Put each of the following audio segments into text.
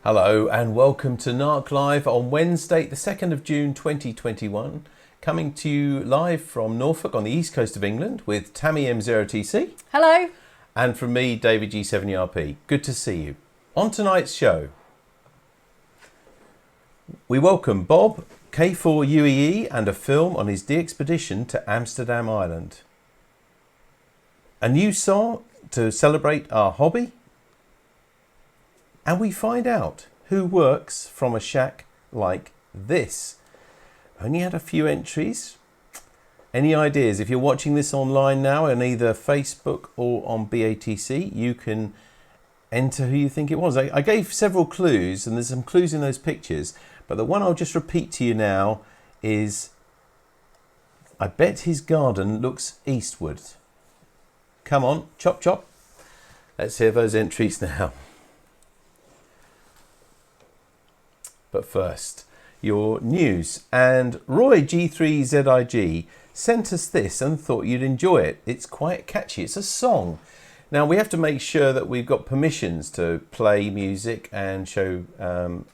Hello and welcome to NARC Live on Wednesday, the 2nd of June 2021. Coming to you live from Norfolk on the east coast of England with Tammy M0TC. Hello. And from me, David G7ERP. Good to see you. On tonight's show, we welcome Bob K4UEE and a film on his DXpedition to Amsterdam Island. A new song to celebrate our hobby. And we find out who works from a shack like this. Only had a few entries. Any ideas? If you're watching this online now on either Facebook or on BATC, you can enter who you think it was. I gave several clues, and there's some clues in those pictures, but the one I'll just repeat to you now is, I bet his garden looks eastward. Come on, chop chop. Let's hear those entries now. But first, your news. And Roy G3ZIG sent us this and thought you'd enjoy it. It's quite catchy. It's a song. Now, we have to make sure that we've got permissions to play music and show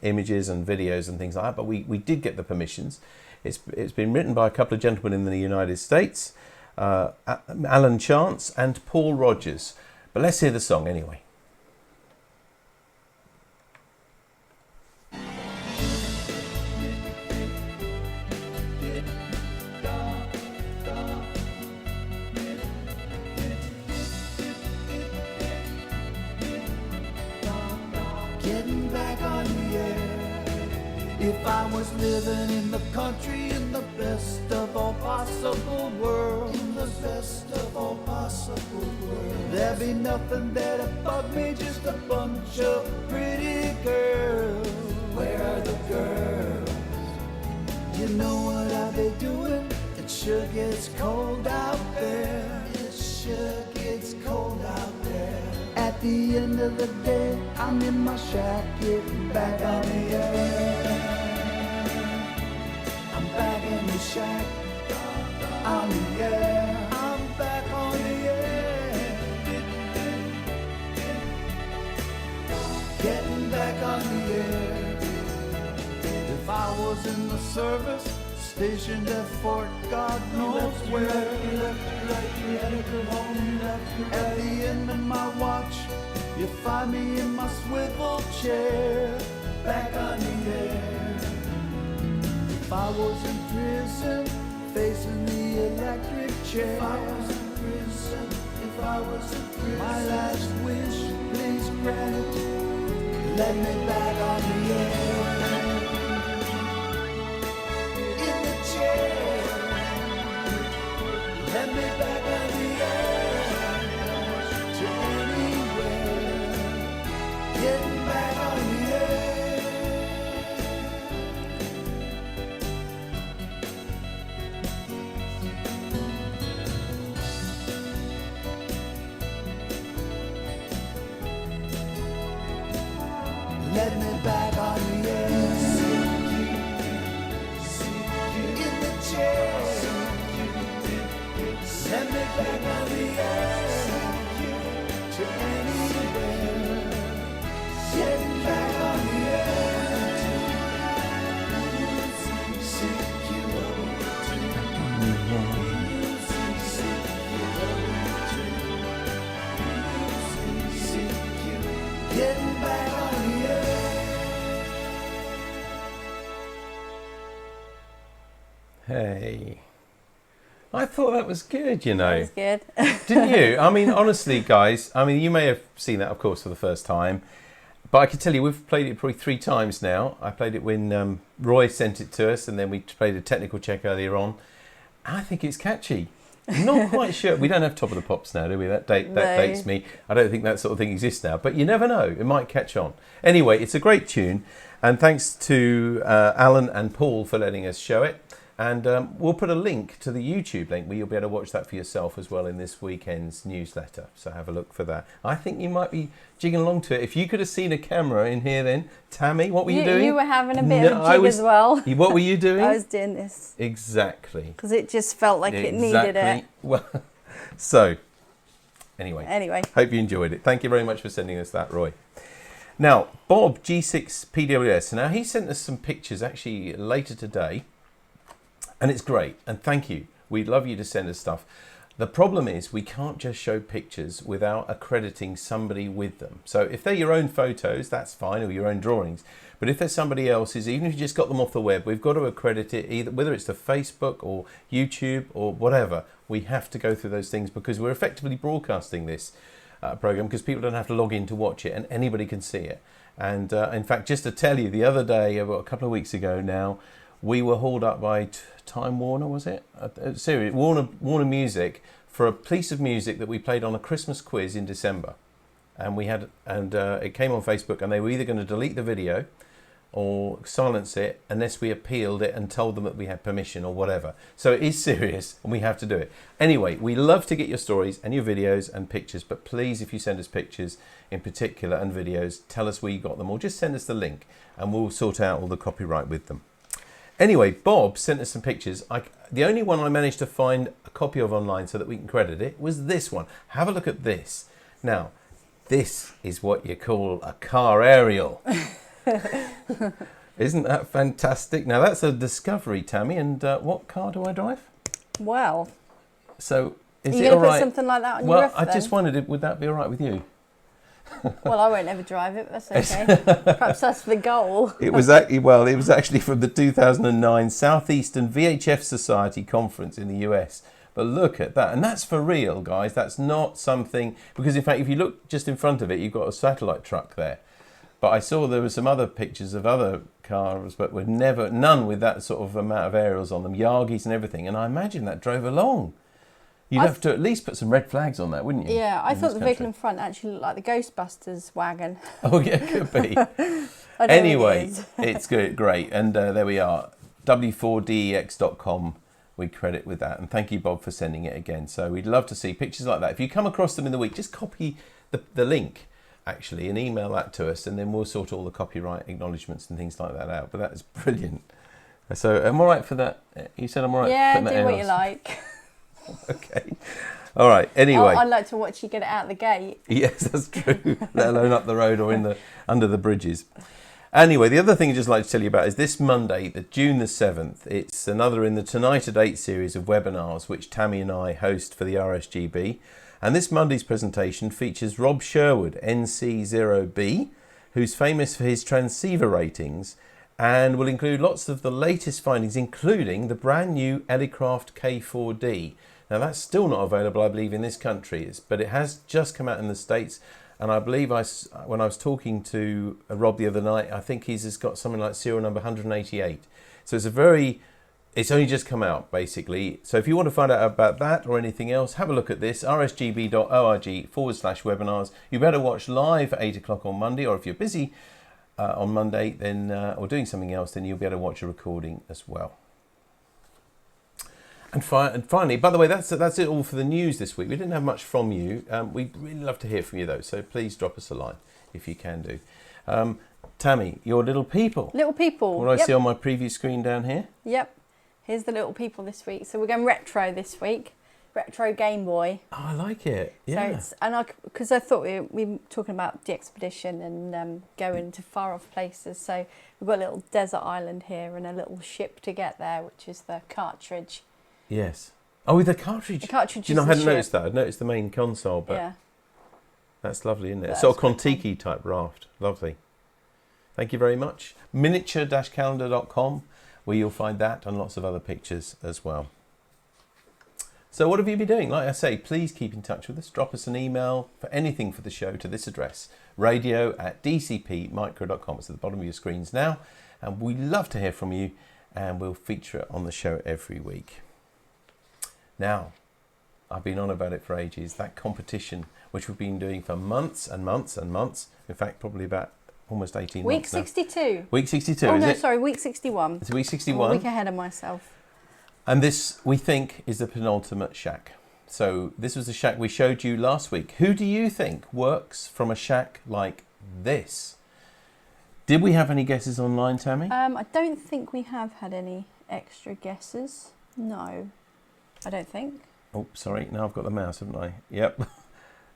images and videos and things like that, but we did get the permissions. It's been written by a couple of gentlemen in the United States, Alan Chance and Paul Rogers. But let's hear the song anyway. Getting back on the air. If I was living in the country in the best of all possible worlds, in the best of all possible worlds, there'd be nothing that'd bug me, just a bunch of pretty girls. Where are the girls? You know what I'll be doing? It sure gets cold out there. It sure gets cold out there. At the end of the day, I'm in my shack, getting back on the air. I'm back in the shack, on the air. I'm back on the air. Getting back on the air. If I was in the service, stationed at Fort God knows where. At the end of my watch, you find me in my swivel chair, back on the air. If I was in prison, facing the electric chair. If I was in prison, if I was in prison, my last wish, please grant, let me back on the air. Let me back on the air, to anywhere, getting back on the air. Let me back on the air, in the chair. Let me back on the air, to anywhere, getting back on the air, getting back on the air. Hey. I thought that was good, you know. That was good. Didn't you? I mean, honestly, guys, I mean, you may have seen that, of course, for the first time. But I can tell you, we've played it probably 3 times now. I played it when Roy sent it to us, and then we played a technical check earlier on. I think it's catchy. I'm not quite sure. We don't have Top of the Pops now, do we? That dates me. I don't think that sort of thing exists now. But you never know. It might catch on. Anyway, it's a great tune. And thanks to Alan and Paul for letting us show it. And we'll put a link to the YouTube link where you'll be able to watch that for yourself as well in this weekend's newsletter. So have a look for that. I think you might be jigging along to it. If you could have seen a camera in here then, Tammy, what were you doing? You were having a bit of a jig as well. What were you doing? I was doing this. Exactly. Because it just felt like it needed it. Well, so, anyway. Hope you enjoyed it. Thank you very much for sending us that, Roy. Now, Bob G6PWS, now he sent us some pictures actually later today, and it's great, and thank you. We'd love you to send us stuff. The problem is we can't just show pictures without accrediting somebody with them. So if they're your own photos, that's fine, or your own drawings. But if there's somebody else's, even if you just got them off the web, we've got to accredit it, either whether it's to Facebook or YouTube or whatever. We have to go through those things because we're effectively broadcasting this program because people don't have to log in to watch it and anybody can see it. And in fact, just to tell you, the other day, about a couple of weeks ago now, we were hauled up by Time Warner, was it? Seriously, Warner Music for a piece of music that we played on a Christmas quiz in December. And it came on Facebook, and they were either going to delete the video or silence it unless we appealed it and told them that we had permission or whatever. So it is serious and we have to do it. Anyway, we love to get your stories and your videos and pictures, but please, if you send us pictures in particular and videos, tell us where you got them or just send us the link and we'll sort out all the copyright with them. Anyway, Bob sent us some pictures. The only one I managed to find a copy of online so that we can credit it was this one. Have a look at this. Now, this is what you call a car aerial. Isn't that fantastic? Now, that's a Discovery, Tammy. And what car do I drive? Well, so is are you it going all to right? put something like that on your roof? Well, I just wondered, would that be all right with you? Well, I won't ever drive it. That's okay. Perhaps that's the goal. It was actually from the 2009 Southeastern VHF Society conference in the US. But look at that, and that's for real, guys. That's not something, because in fact, if you look just in front of it, you've got a satellite truck there. But I saw there were some other pictures of other cars, but none with that sort of amount of aerials on them, Yagis and everything. And I imagine that drove along. You'd have to at least put some red flags on that, wouldn't you? Yeah, I thought the vehicle in front actually looked like the Ghostbusters wagon. Oh, yeah, it could be. Anyway, it's good, great. And there we are, w4dex.com. We credit with that. And thank you, Bob, for sending it again. So we'd love to see pictures like that. If you come across them in the week, just copy the link, actually, and email that to us, and then we'll sort all the copyright acknowledgements and things like that out. But that is brilliant. So am I right for that? You said I'm all right? Yeah, do what you like. Okay. All right. Anyway. I'd like to watch you get it out the gate. Yes, that's true. Let alone up the road or under the bridges. Anyway, the other thing I'd just like to tell you about is this Monday, June the 7th. It's another in the Tonight at 8 series of webinars, which Tammy and I host for the RSGB. And this Monday's presentation features Rob Sherwood, NC0B, who's famous for his transceiver ratings, and will include lots of the latest findings, including the brand new Elecraft K4D. Now, that's still not available, I believe, in this country, but it has just come out in the States. And I believe when I was talking to Rob the other night, I think he's got something like serial number 188. So it's only just come out, basically. So if you want to find out about that or anything else, have a look at this, rsgb.org/webinars. You better watch live at 8 o'clock on Monday, or if you're busy on Monday then or doing something else, then you'll be able to watch a recording as well. And finally, by the way, that's it all for the news this week. We didn't have much from you. We'd really love to hear from you, though, so please drop us a line if you can do. Tammy, your little people. Little people. What do I see on my preview screen down here? Yep. Here's the little people this week. So we're going retro this week. Retro Game Boy. Oh, I like it. Yeah. So because I thought we were talking about DXpedition and going to far off places. So we've got a little desert island here and a little ship to get there, which is the cartridge. Yes. Oh, with the cartridge. The cartridge. I hadn't noticed that. I'd noticed the main console, but yeah. That's lovely, isn't it? It's sort of Kontiki type raft. Lovely. Thank you very much. Miniature-calendar.com, where you'll find that and lots of other pictures as well. So what have you been doing? Like I say, please keep in touch with us. Drop us an email for anything for the show to this address, radio@dcpmicro.com. It's at the bottom of your screens now. And we love to hear from you, and we'll feature it on the show every week. Now, I've been on about it for ages, that competition, which we've been doing for months and months and months. In fact, probably about almost 18 week months now. 62. Week 62, oh, is no, it? Sorry, week 61. It's week 61. I'm a week ahead of myself. And this, we think, is the penultimate shack. So this was the shack we showed you last week. Who do you think works from a shack like this? Did we have any guesses online, Tammy? I don't think we have had any extra guesses. No, I don't think. Oh, sorry. Now I've got the mouse, haven't I? Yep.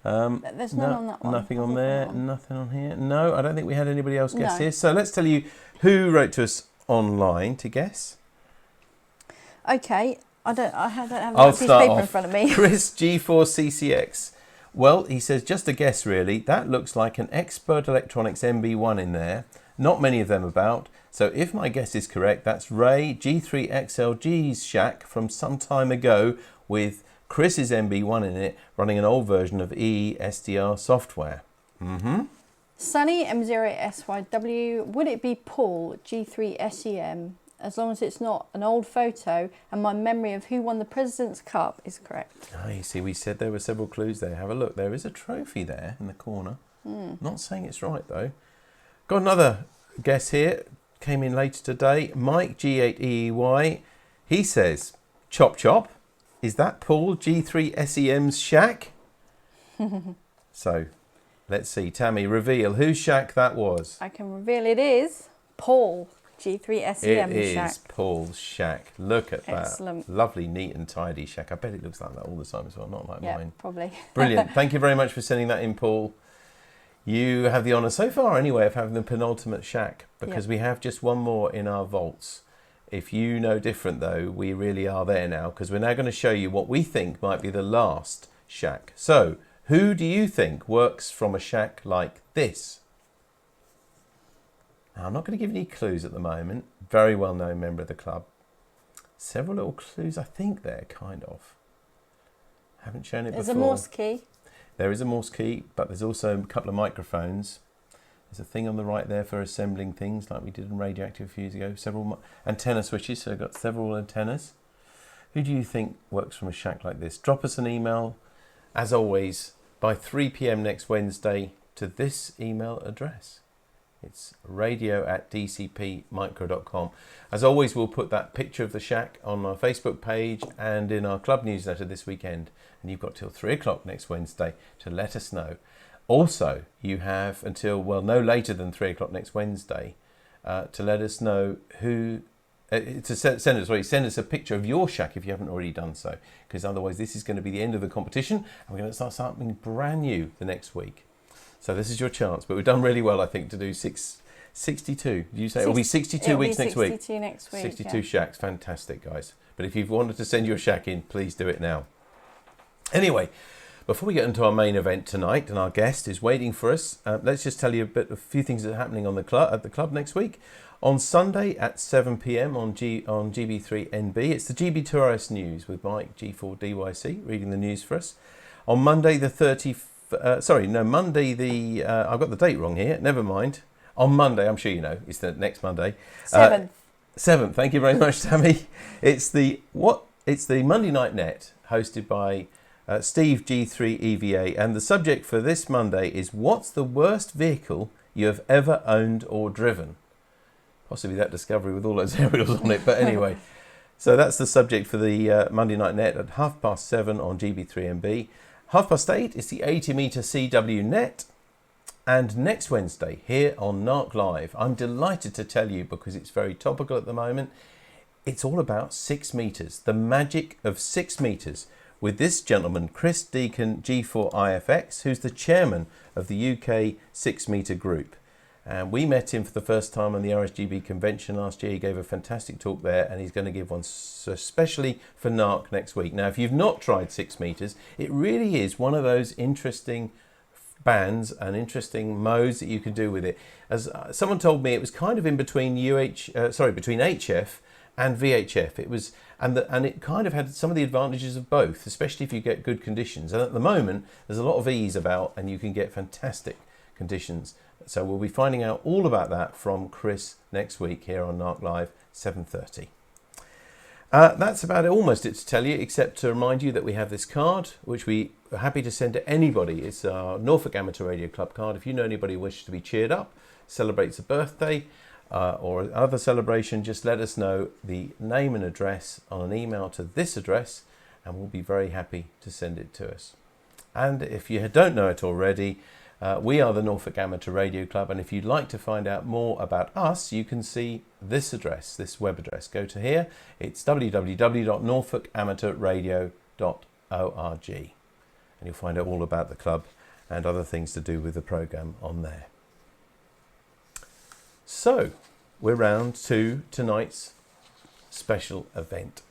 There's none on that one. Nothing on there. One. Nothing on here. No, I don't think we had anybody else guess No. here. So let's tell you who wrote to us online to guess. Okay, I don't have I'll a piece of start paper off. in front of me. Chris G4CCX. Well, he says, just a guess really. That looks like an Expert Electronics MB1 in there. Not many of them about. So if my guess is correct, that's Ray G3XLG's shack from some time ago with Chris's MB1 in it, running an old version of ESDR software. Sunny M0SYW, would it be Paul G3SEM? As long as it's not an old photo and my memory of who won the President's Cup is correct. Oh, you see, we said there were several clues there. Have a look. There is a trophy there in the corner. Not saying it's right, though. Got another guess here. Came in later today. Mike G8EEY. He says, Chop Chop. Is that Paul G3SEM's shack? So, let's see. Tammy, reveal whose shack that was. I can reveal it is Paul G3SEM's It shack. is Paul's shack. Look at Excellent. that. Lovely, neat and tidy shack. I bet it looks like that all the time as well, not like Yeah, mine. probably. Brilliant. Thank you very much for sending that in, Paul. You have the honour so far anyway of having the penultimate shack, because we have just one more in our vaults. If you know different though, we really are there now, because we're now going to show you what we think might be the last shack. So, who do you think works from a shack like this? Now, I'm not going to give any clues at the moment. Very well known member of the club. Several little clues I think there, kind of. Haven't shown it There's before. a Morse key. There is a Morse key, but there's also a couple of microphones. There's a thing on the right there for assembling things like we did in Radioactive a few years ago. Several antenna switches, so I've got several antennas. Who do you think works from a shack like this? Drop us an email, as always, by 3 p.m. next Wednesday to this email address. It's radio@dcpmicro.com. As always, we'll put that picture of the shack on our Facebook page and in our club newsletter this weekend. And you've got till 3 o'clock next Wednesday to let us know. Also, you have until, well, no later than 3 o'clock next Wednesday to let us know who, send us a picture of your shack if you haven't already done so. Because otherwise this is going to be the end of the competition and we're going to start something brand new the next week. So this is your chance. But we've done really well, I think, to do 62. Did you say it'll be 62 weeks next week? 62 next week. 62 shacks. Fantastic, guys. But if you've wanted to send your shack in, please do it now. Anyway, before we get into our main event tonight, and our guest is waiting for us, let's just tell you a few things that are happening on at the club next week. On Sunday at 7 p.m. on GB3NB, it's the GB Tourist News with Mike G4DYC reading the news for us. On Monday the I've got the date wrong here. Never mind. On Monday, I'm sure you know, it's the next Monday. 7th. 7th. Thank you very much, Tammy. It's the Monday Night Net hosted by Steve G3EVA, and the subject for this Monday is what's the worst vehicle you have ever owned or driven? Possibly that discovery with all those aerials on it, but anyway. So that's the subject for the Monday Night Net at 7:30 on GB3MB. 8:30 is the 80-metre CW Net. And next Wednesday, here on NARC Live, I'm delighted to tell you, because it's very topical at the moment, it's all about 6 metres, the magic of 6 metres, with this gentleman, Chris Deacon G4IFX, who's the chairman of the UK 6 metre group. And we met him for the first time on the RSGB convention last year. He gave a fantastic talk there, and he's going to give one especially for NARC next week. Now, if you've not tried 6 metres, it really is one of those interesting bands and interesting modes that you can do with it. As someone told me, it was kind of in between between HF and VHF. It was, and it kind of had some of the advantages of both, especially if you get good conditions. And at the moment, there's a lot of ease about, and you can get fantastic conditions. So we'll be finding out all about that from Chris next week here on NARC Live, 7:30. That's about it, almost it to tell you, except to remind you that we have this card, which we are happy to send to anybody. It's our Norfolk Amateur Radio Club card. If you know anybody who wishes to be cheered up, celebrates a birthday or other celebration, just let us know the name and address on an email to this address, and we'll be very happy to send it to us. And if you don't know it already, we are the Norfolk Amateur Radio Club, and if you'd like to find out more about us, you can see this address, this web address. Go to here. It's www.norfolkamateurradio.org. and you'll find out all about the club and other things to do with the program on there. So we're round to tonight's special event.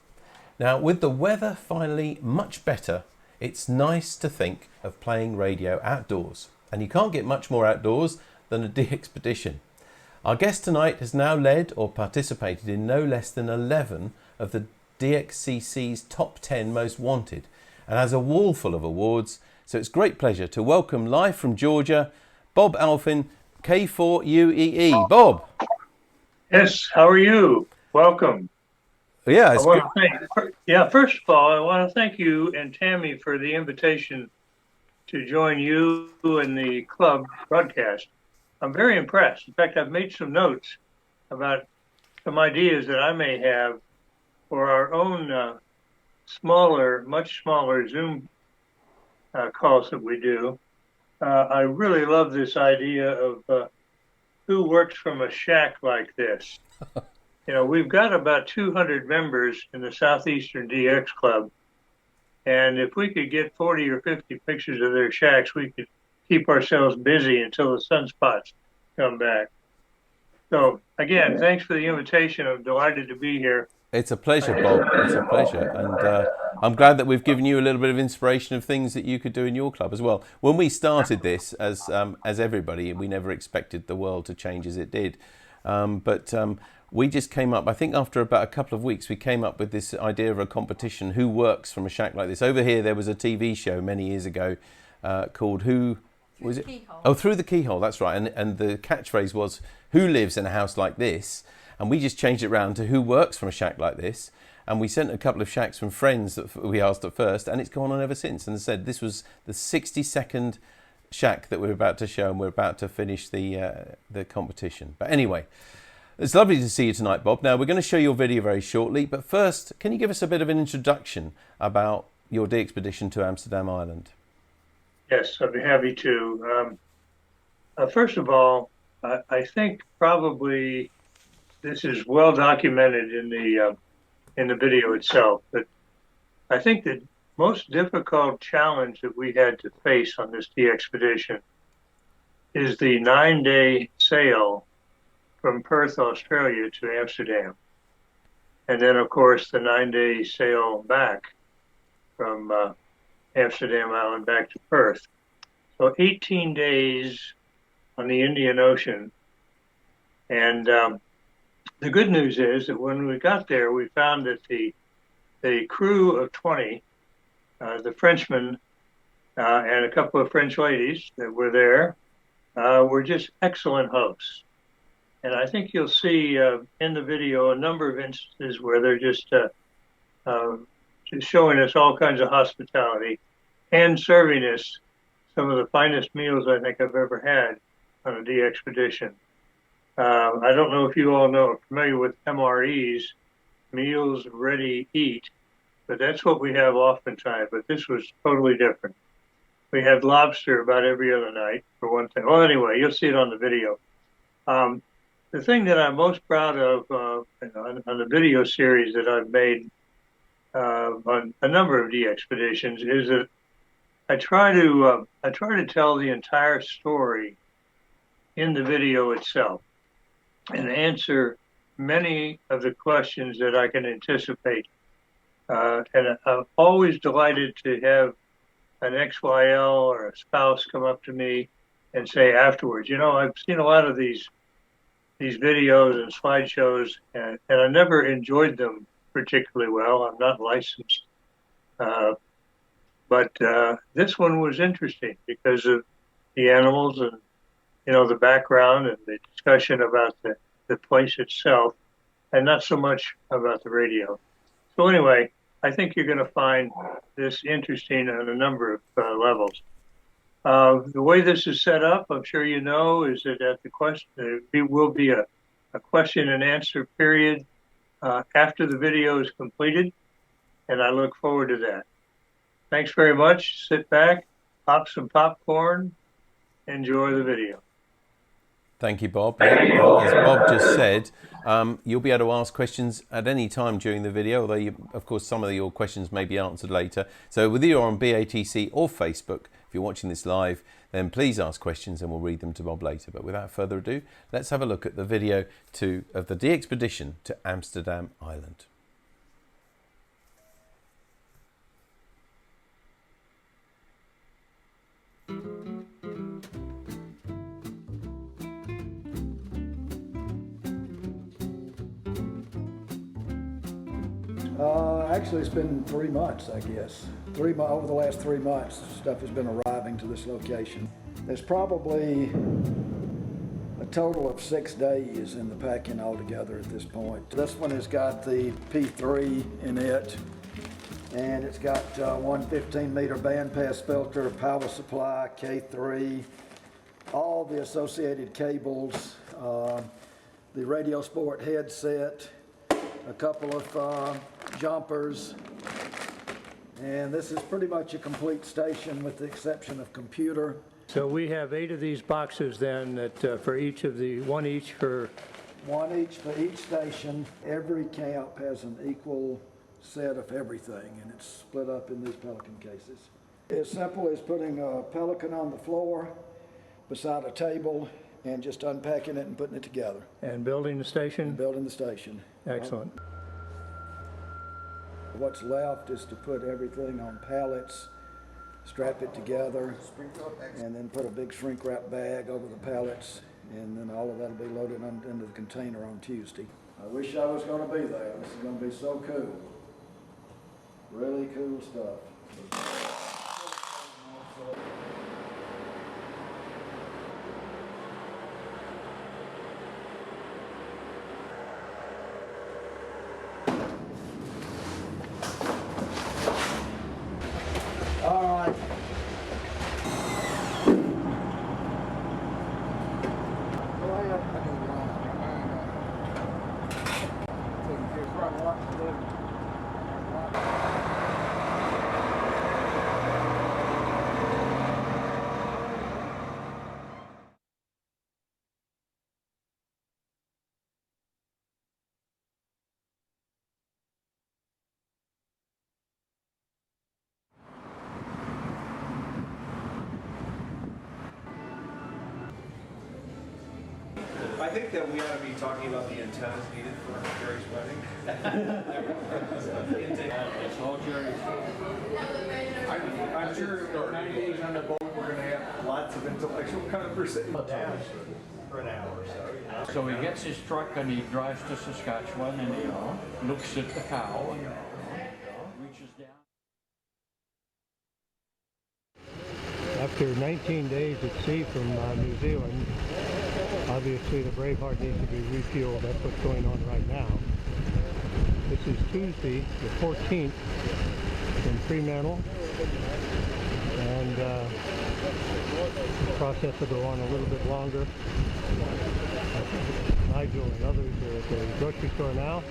Now, with the weather finally much better, it's nice to think of playing radio outdoors, and you can't get much more outdoors than a DXpedition. Our guest tonight has now led or participated in no less than 11 of the DXCC's top 10 most wanted, and has a wall full of awards. So it's great pleasure to welcome live from Georgia, Bob K4UEE. Bob. Yes, how are you? Welcome. Yeah, it's good. First of all, I want to thank you and Tammy for the invitation to join you and the club broadcast. I'm very impressed. In fact, I've made some notes about some ideas that I may have for our own much smaller Zoom calls that we do. I really love this idea of who works from a shack like this. You know, we've got about 200 members in the Southeastern DX Club, and if we could get 40 or 50 pictures of their shacks, we could keep ourselves busy until the sunspots come back. So, again, thanks for the invitation. I'm delighted to be here. It's a pleasure, Bob. It's a pleasure. And I'm glad that we've given you a little bit of inspiration of things that you could do in your club as well. When we started this, as everybody, we never expected the world to change as it did. But we just came up, I think after about a couple of weeks, we came up with this idea of a competition, who works from a shack like this. Over here, there was a TV show many years ago called Who... Was it? Oh, Through the Keyhole, that's right. And the catchphrase was, who lives in a house like this? And we just changed it around to who works from a shack like this. And we sent a couple of shacks from friends that we asked at first, and it's gone on ever since. And as I said, this was the 60-second shack that we're about to show, and we're about to finish the competition. But anyway, it's lovely to see you tonight, Bob. Now, we're going to show your video very shortly, but first, can you give us a bit of an introduction about your DXpedition to Amsterdam Island? Yes, I'd be happy to. First of all, I think probably this is well documented in the video itself, but I think the most difficult challenge that we had to face on this DXpedition is the 9-day sail from Perth, Australia to Amsterdam. And then, of course, the 9-day sail back from Amsterdam Island back to Perth. So 18 days on the Indian Ocean. And the good news is that when we got there, we found that the crew of 20, the Frenchmen and a couple of French ladies that were there, were just excellent hosts. And I think you'll see in the video a number of instances where they're just showing us all kinds of hospitality and serving us some of the finest meals I think I've ever had on a DXpedition. I don't know if you all are familiar with MREs, meals ready eat, but that's what we have oftentimes. But this was totally different. We had lobster about every other night, for one thing. Well, anyway, you'll see it on the video. The thing that I'm most proud of on the video series that I've made on a number of DXpeditions is that I try to tell the entire story in the video itself and answer many of the questions that I can anticipate. And I'm always delighted to have an XYL or a spouse come up to me and say afterwards, you know, I've seen a lot of these videos and slideshows, and I never enjoyed them particularly well. I'm not licensed. But this one was interesting because of the animals and, you know, the background and the discussion about the place itself, and not so much about the radio. So anyway, I think you're going to find this interesting on a number of levels. The way this is set up, I'm sure you know, is that at the question, there will be a question and answer period after the video is completed, and I look forward to that. Thanks very much. Sit back, pop some popcorn, enjoy the video. Thank you, Bob. As Bob just said, you'll be able to ask questions at any time during the video, although, of course, some of your questions may be answered later. So whether you're on BATC or Facebook, if you're watching this live, then please ask questions and we'll read them to Bob later. But without further ado, let's have a look at the video of the DXpedition to Amsterdam Island. Actually, it's been 3 months, I guess. Over the last 3 months, stuff has been arriving to this location. There's probably a total of 6 days in the packing altogether at this point. This one has got the P3 in it, and it's got one 15-meter bandpass filter, power supply, K3, all the associated cables, the Radio Sport headset, a couple of jumpers, and this is pretty much a complete station with the exception of computer. So we have 8 of these boxes then that for each of the, one each for each station. Every camp has an equal set of everything, and it's split up in these Pelican cases. As simple as putting a Pelican on the floor beside a table and just unpacking it and putting it together. And building the station? And building the station. Excellent. What's left is to put everything on pallets, strap it together, and then put a big shrink wrap bag over the pallets, and then all of that will be loaded into the container on Tuesday. I wish I was going to be there. This is going to be so cool. Really cool stuff. I think that we ought to be talking about the antennas needed for Jerry's wedding. It's all Jerry's. I'm sure 9 days on the boat we're going to have lots of intellectual conversation. For an hour or so. So he gets his truck and he drives to Saskatchewan and he looks at the cow and reaches down. After 19 days at sea from New Zealand, obviously the Braveheart needs to be refueled. That's what's going on right now. This is Tuesday, the 14th in Fremantle, and the process will go on a little bit longer. Nigel and others are at the grocery store now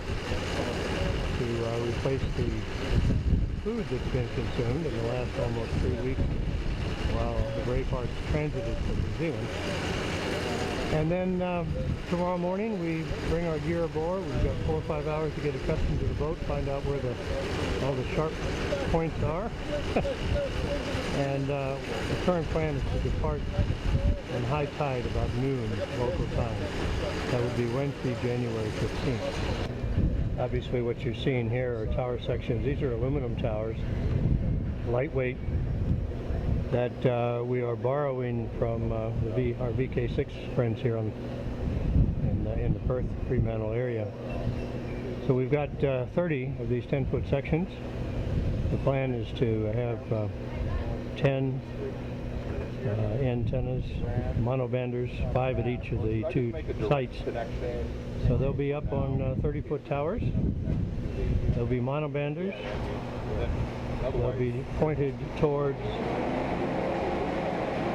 to replace the food that's been consumed in the last almost 3 weeks while the Braveheart transited from New Zealand. And then tomorrow morning we bring our gear aboard. We've got 4 or 5 hours to get accustomed to the boat, find out where all the sharp points are. And the current plan is to depart on high tide about noon local time. That would be Wednesday, January 15th. Obviously what you're seeing here are tower sections. These are aluminum towers, lightweight, that we are borrowing from our VK6 friends here in the Perth Fremantle area. So we've got 30 of these 10-foot sections. The plan is to have 10 antennas, monobanders, 5 at each of the 2 sites. So they'll be up on 30-foot towers. They'll be monobanders. They'll be pointed towards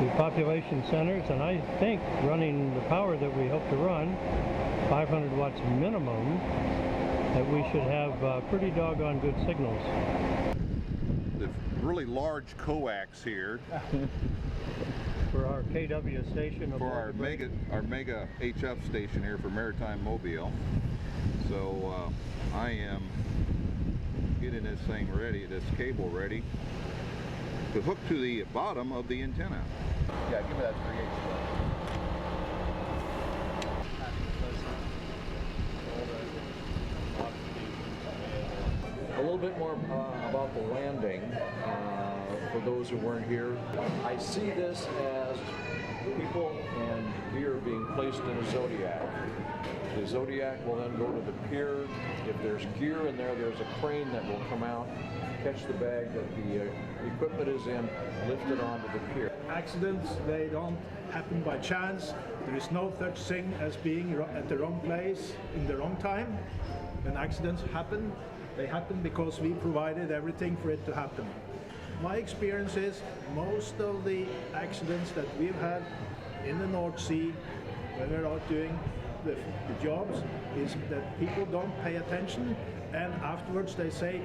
the population centers, and I think running the power that we hope to run, 500 watts minimum, that we should have pretty doggone good signals. The really large coax here. For our KW station. For our mega HF station here for Maritime Mobile. So I am getting this thing ready, this cable ready to hook to the bottom of the antenna. Yeah, give me that 3/8. A little bit more about the landing for those who weren't here. I see this as people and gear being placed in a Zodiac. The Zodiac will then go to the pier. If there's gear in there, there's a crane that will come out, catch the bag that the equipment is in, lift it onto the pier. Accidents, they don't happen by chance. There is no such thing as being at the wrong place in the wrong time. When accidents happen, they happen because we provided everything for it to happen. My experience is most of the accidents that we've had in the North Sea when we're out doing the jobs is that people don't pay attention, and afterwards they say,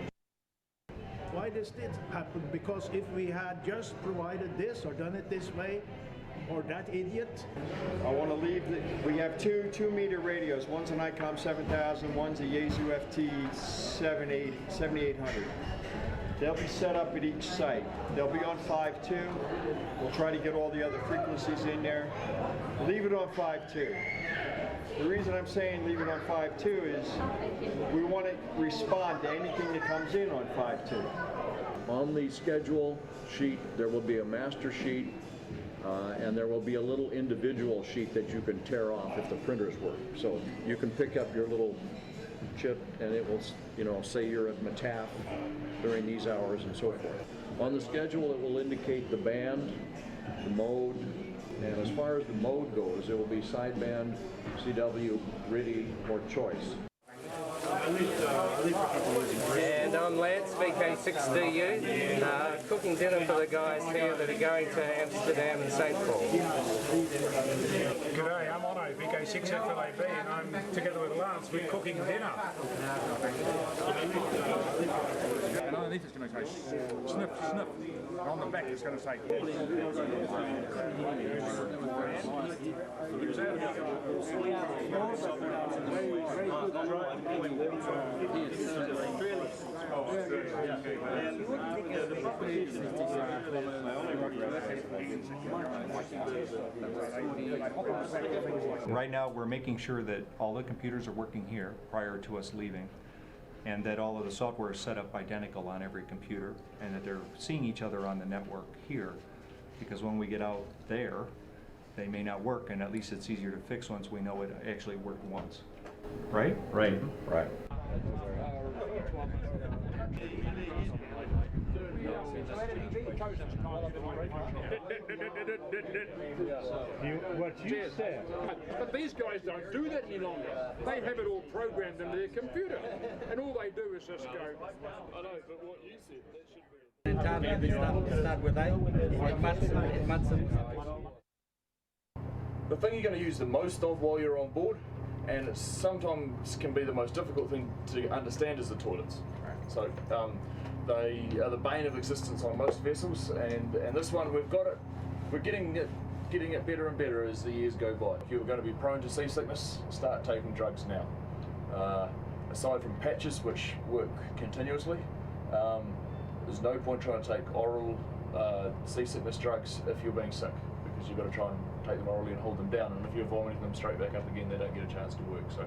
why does this happen? Because if we had just provided this or done it this way, or that idiot. I want to leave, we have two 2-meter radios. One's an ICOM 7000, one's a Yaesu FT 7800. They'll be set up at each site. They'll be on 5.2. We'll try to get all the other frequencies in there. Leave it on 5.2. The reason I'm saying leave it on 5.2 is we want to respond to anything that comes in on 5.2. On the schedule sheet, there will be a master sheet, and there will be a little individual sheet that you can tear off if the printers work. So you can pick up your little chip and it will, you know, say you're at Mataf during these hours and so forth. On the schedule, it will indicate the band, the mode, and as far as the mode goes, it will be sideband, CW, RIDI, or choice. And I'm Lance, VK6DU, cooking dinner for the guys here that are going to Amsterdam and St. Paul. G'day, I'm Onno, VK6FLAB, and I'm together with Lance, we're cooking dinner. And underneath it's going to say sniff, sniff. And on the back it's going to say Right now we're making sure that all the computers are working here prior to us leaving, and that all of the software is set up identical on every computer, and that they're seeing each other on the network here, because when we get out there they may not work, and at least it's easier to fix once we know it actually worked once. Right? Right. Right. What you said. But these guys don't do that any longer. They have it all programmed into their computer, and all they do is just go, I know, but what you said, that should be... The thing you're going to use the most of while you're on board, and it sometimes can be the most difficult thing to understand, is the toilets. So they are the bane of existence on most vessels, and this one we're getting it better and better as the years go by. If you're going to be prone to seasickness, start taking drugs now. Aside from patches, which work continuously, there's no point trying to take oral seasickness drugs if you're being sick, because you've got to try and take them orally and hold them down, and if you're vomiting them straight back up again, they don't get a chance to work. So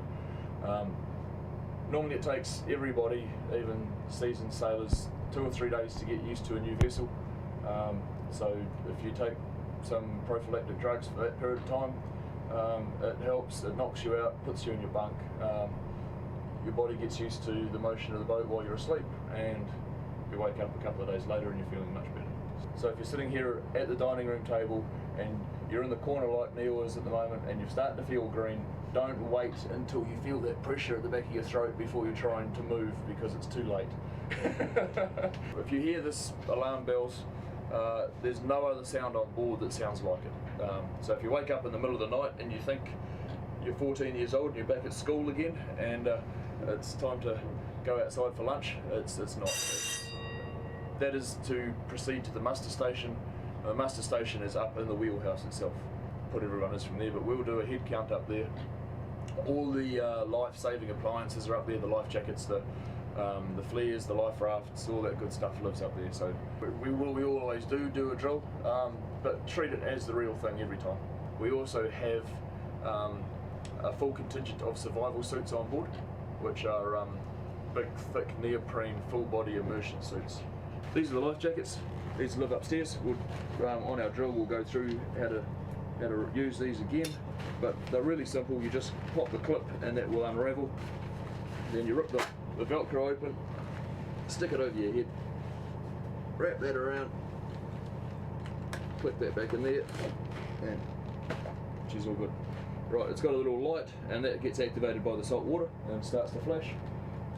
normally it takes everybody, even seasoned sailors, 2 or 3 days to get used to a new vessel. So if you take some prophylactic drugs for that period of time, it helps, it knocks you out, puts you in your bunk. Your body gets used to the motion of the boat while you're asleep, and you wake up a couple of days later and you're feeling much better. So if you're sitting here at the dining room table and you're in the corner like Neil is at the moment and you're starting to feel green, don't wait until you feel that pressure at the back of your throat before you're trying to move, because it's too late. If you hear this alarm bells, there's no other sound on board that sounds like it. So if you wake up in the middle of the night and you think you're 14 years old and you're back at school again and it's time to go outside for lunch, it's not. That is to proceed to the muster station The muster station is up in the wheelhouse itself. Put everyone is from there, but we'll do a head count up there. All the life-saving appliances are up there, the life jackets, the flares, the life rafts, all that good stuff lives up there. So we always do a drill, but treat it as the real thing every time. We also have a full contingent of survival suits on board, which are big, thick neoprene, full-body immersion suits. These are the life jackets. These live upstairs. On our drill, we'll go through how to use these again, but they're really simple. You just pop the clip and that will unravel. Then you rip the Velcro open, stick it over your head, wrap that around, click that back in there, and she's all good. Right, it's got a little light, and that gets activated by the salt water and starts to flash.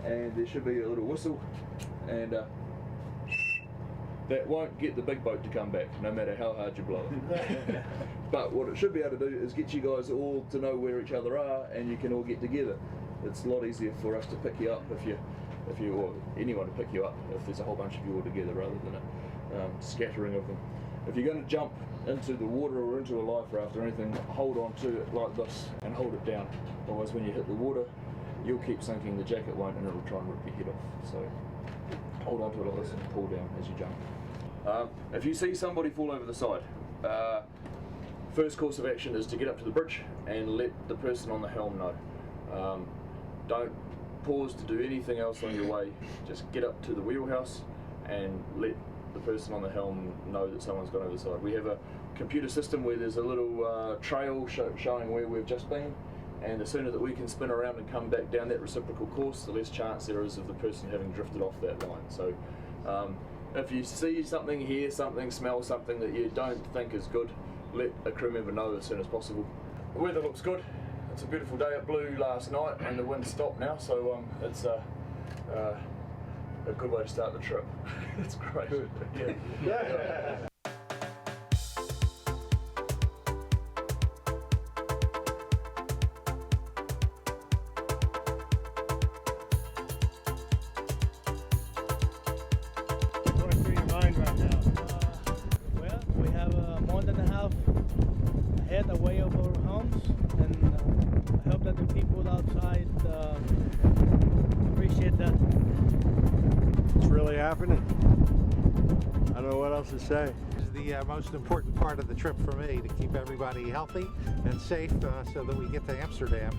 And there should be a little whistle, and that won't get the big boat to come back, no matter how hard you blow it. But what it should be able to do is get you guys all to know where each other are, and you can all get together. It's a lot easier for us to pick you up if you or anyone to pick you up if there's a whole bunch of you all together rather than a scattering of them. If you're going to jump into the water or into a life raft or anything, hold on to it like this and hold it down. Otherwise, when you hit the water, you'll keep sinking, the jacket won't, and it'll try and rip your head off. So hold on to it like this and pull down as you jump. If you see somebody fall over the side, first course of action is to get up to the bridge and let the person on the helm know. Don't pause to do anything else on your way. Just get up to the wheelhouse and let the person on the helm know that someone's gone over the side. We have a computer system where there's a little trail showing where we've just been, and the sooner that we can spin around and come back down that reciprocal course, the less chance there is of the person having drifted off that line. So if you see something, hear something, smell something that you don't think is good, let a crew member know as soon as possible. The weather looks good. It's a beautiful day. It blew last night and the wind stopped now, so it's a good way to start the trip. It's great. Good. Yeah. Going through your mind right now? Well, we have a month and a half ahead away of our homes, and I hope that the people outside appreciate that. It's really happening. I don't know what else to say. This is the most important part of the trip for me, to keep everybody healthy and safe so that we get to Amsterdam.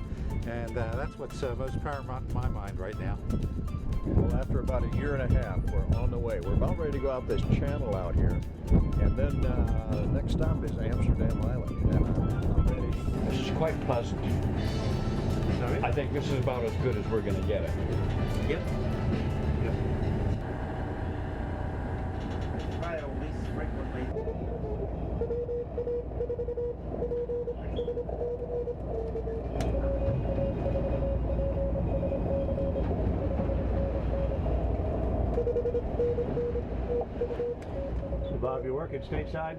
And that's what's most paramount in my mind right now. Well, after about a year and a half, we're on the way. We're about ready to go out this channel out here. And then the next stop is Amsterdam Island. And I'm ready. This is quite pleasant. I think this is about as good as we're going to get it. Yep. Fail this frequently. So Bob, you're working stateside?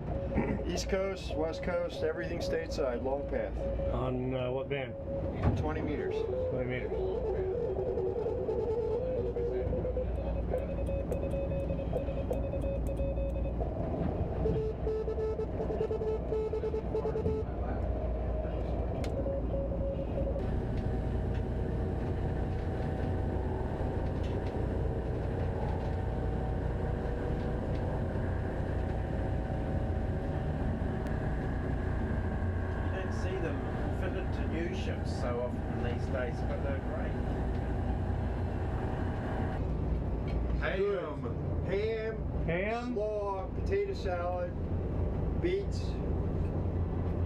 East Coast, West Coast, everything stateside, long path. On what band? 20 meters. 20 meters. Ships so often these days, but they're great. Ham, slaw, potato salad, beets.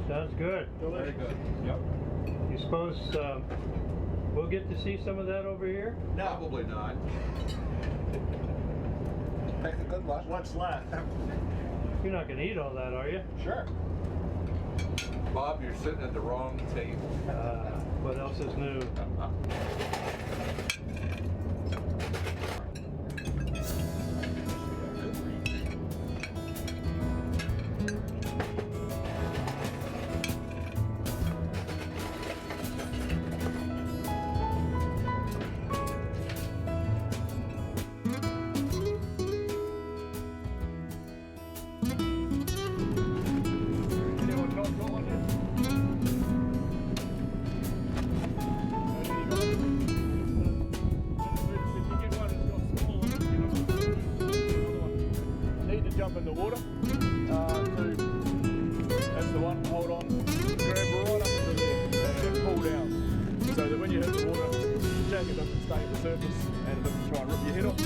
Sounds good. Delicious. Very good. Yep. You suppose we'll get to see some of that over here? No, probably not. Good luck. What's left? You're not going to eat all that, are you? Sure. Bob, you're sitting at the wrong table. What else is new? you hit the water, the jacket doesn't stay at the surface and it doesn't try and rip your head off.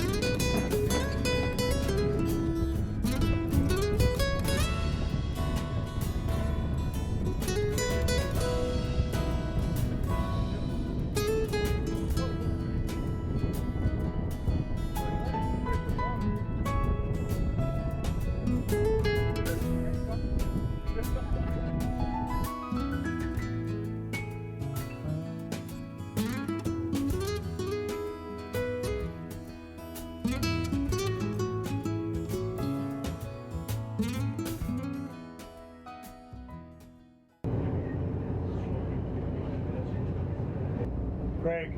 Craig,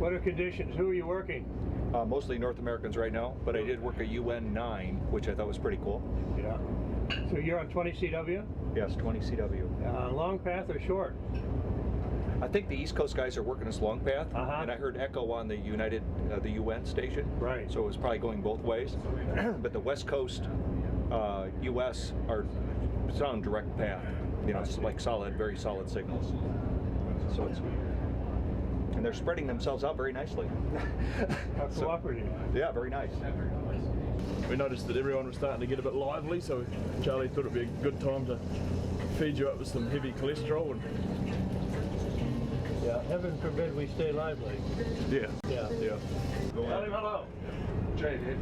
what are conditions? Who are you working? Mostly North Americans right now, but I did work a UN 9, which I thought was pretty cool. Yeah. So you're on 20 CW? Yes, 20 CW. Long path or short? I think the East Coast guys are working this long path, and I heard echo on the the UN station. Right. So it was probably going both ways. But the West Coast US it's on direct path. You know, it's like solid, very solid signals. So it's, and they're spreading themselves out very nicely. How cooperative. Yeah, very nice. We noticed that everyone was starting to get a bit lively, so Charlie thought it'd be a good time to feed you up with some heavy cholesterol. And yeah, heaven forbid we stay lively. yeah, Yeah. Tell him hello. Jay, the head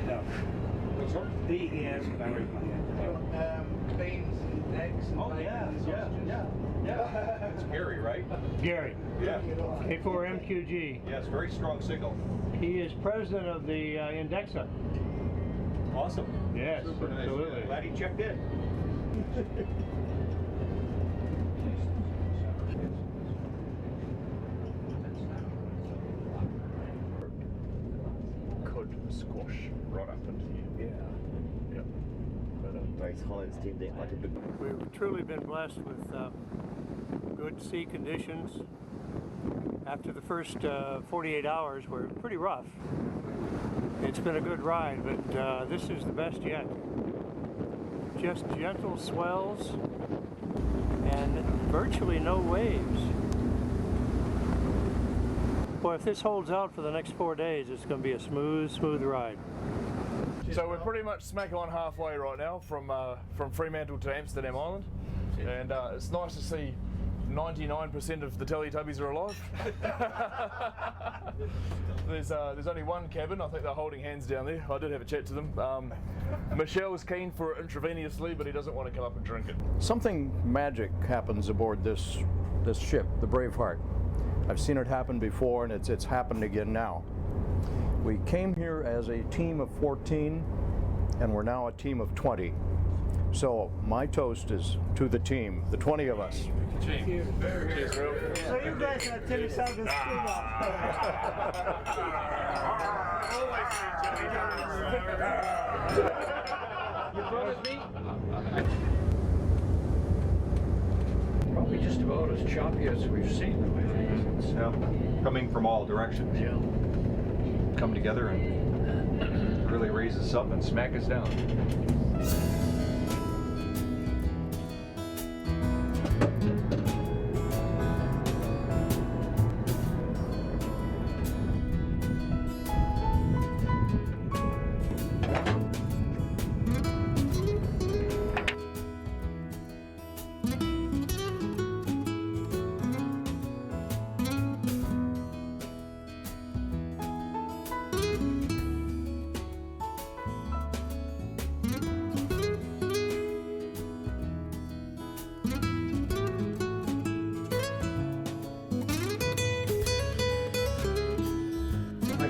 No. What's up? DES Barry. Beans and eggs and Yeah. It's Gary, right? Gary. Yeah. K4MQG. Yes, very strong signal. He is president of the Indexa. Awesome. Yes, Super nice. absolutely. Glad he checked in. Could squash right up into you. Yeah. Yep. But We've truly been blessed with good sea conditions. After the first 48 hours were pretty rough. It's been a good ride, but this is the best yet. Just gentle swells and virtually no waves. Boy, if this holds out for the next 4 days, it's going to be a smooth ride. So we're pretty much smack on halfway right now from Fremantle to Amsterdam Island, and it's nice to see 99% of the Teletubbies are alive. There's only one cabin. I think they're holding hands down there. I did have a chat to them. Michelle's keen for it intravenously, but he doesn't want to come up and drink it. Something magic happens aboard this ship, the Braveheart. I've seen it happen before, and it's happened again now. We came here as a team of 14, and we're now a team of 20. So my toast is to the team, the 20 of us. Cheers, bro. So you guys are telling something You promised me? Probably just about as choppy as we've seen them, I think. Yeah, coming from all directions. Yeah. Come together and really raise us up and smack us down.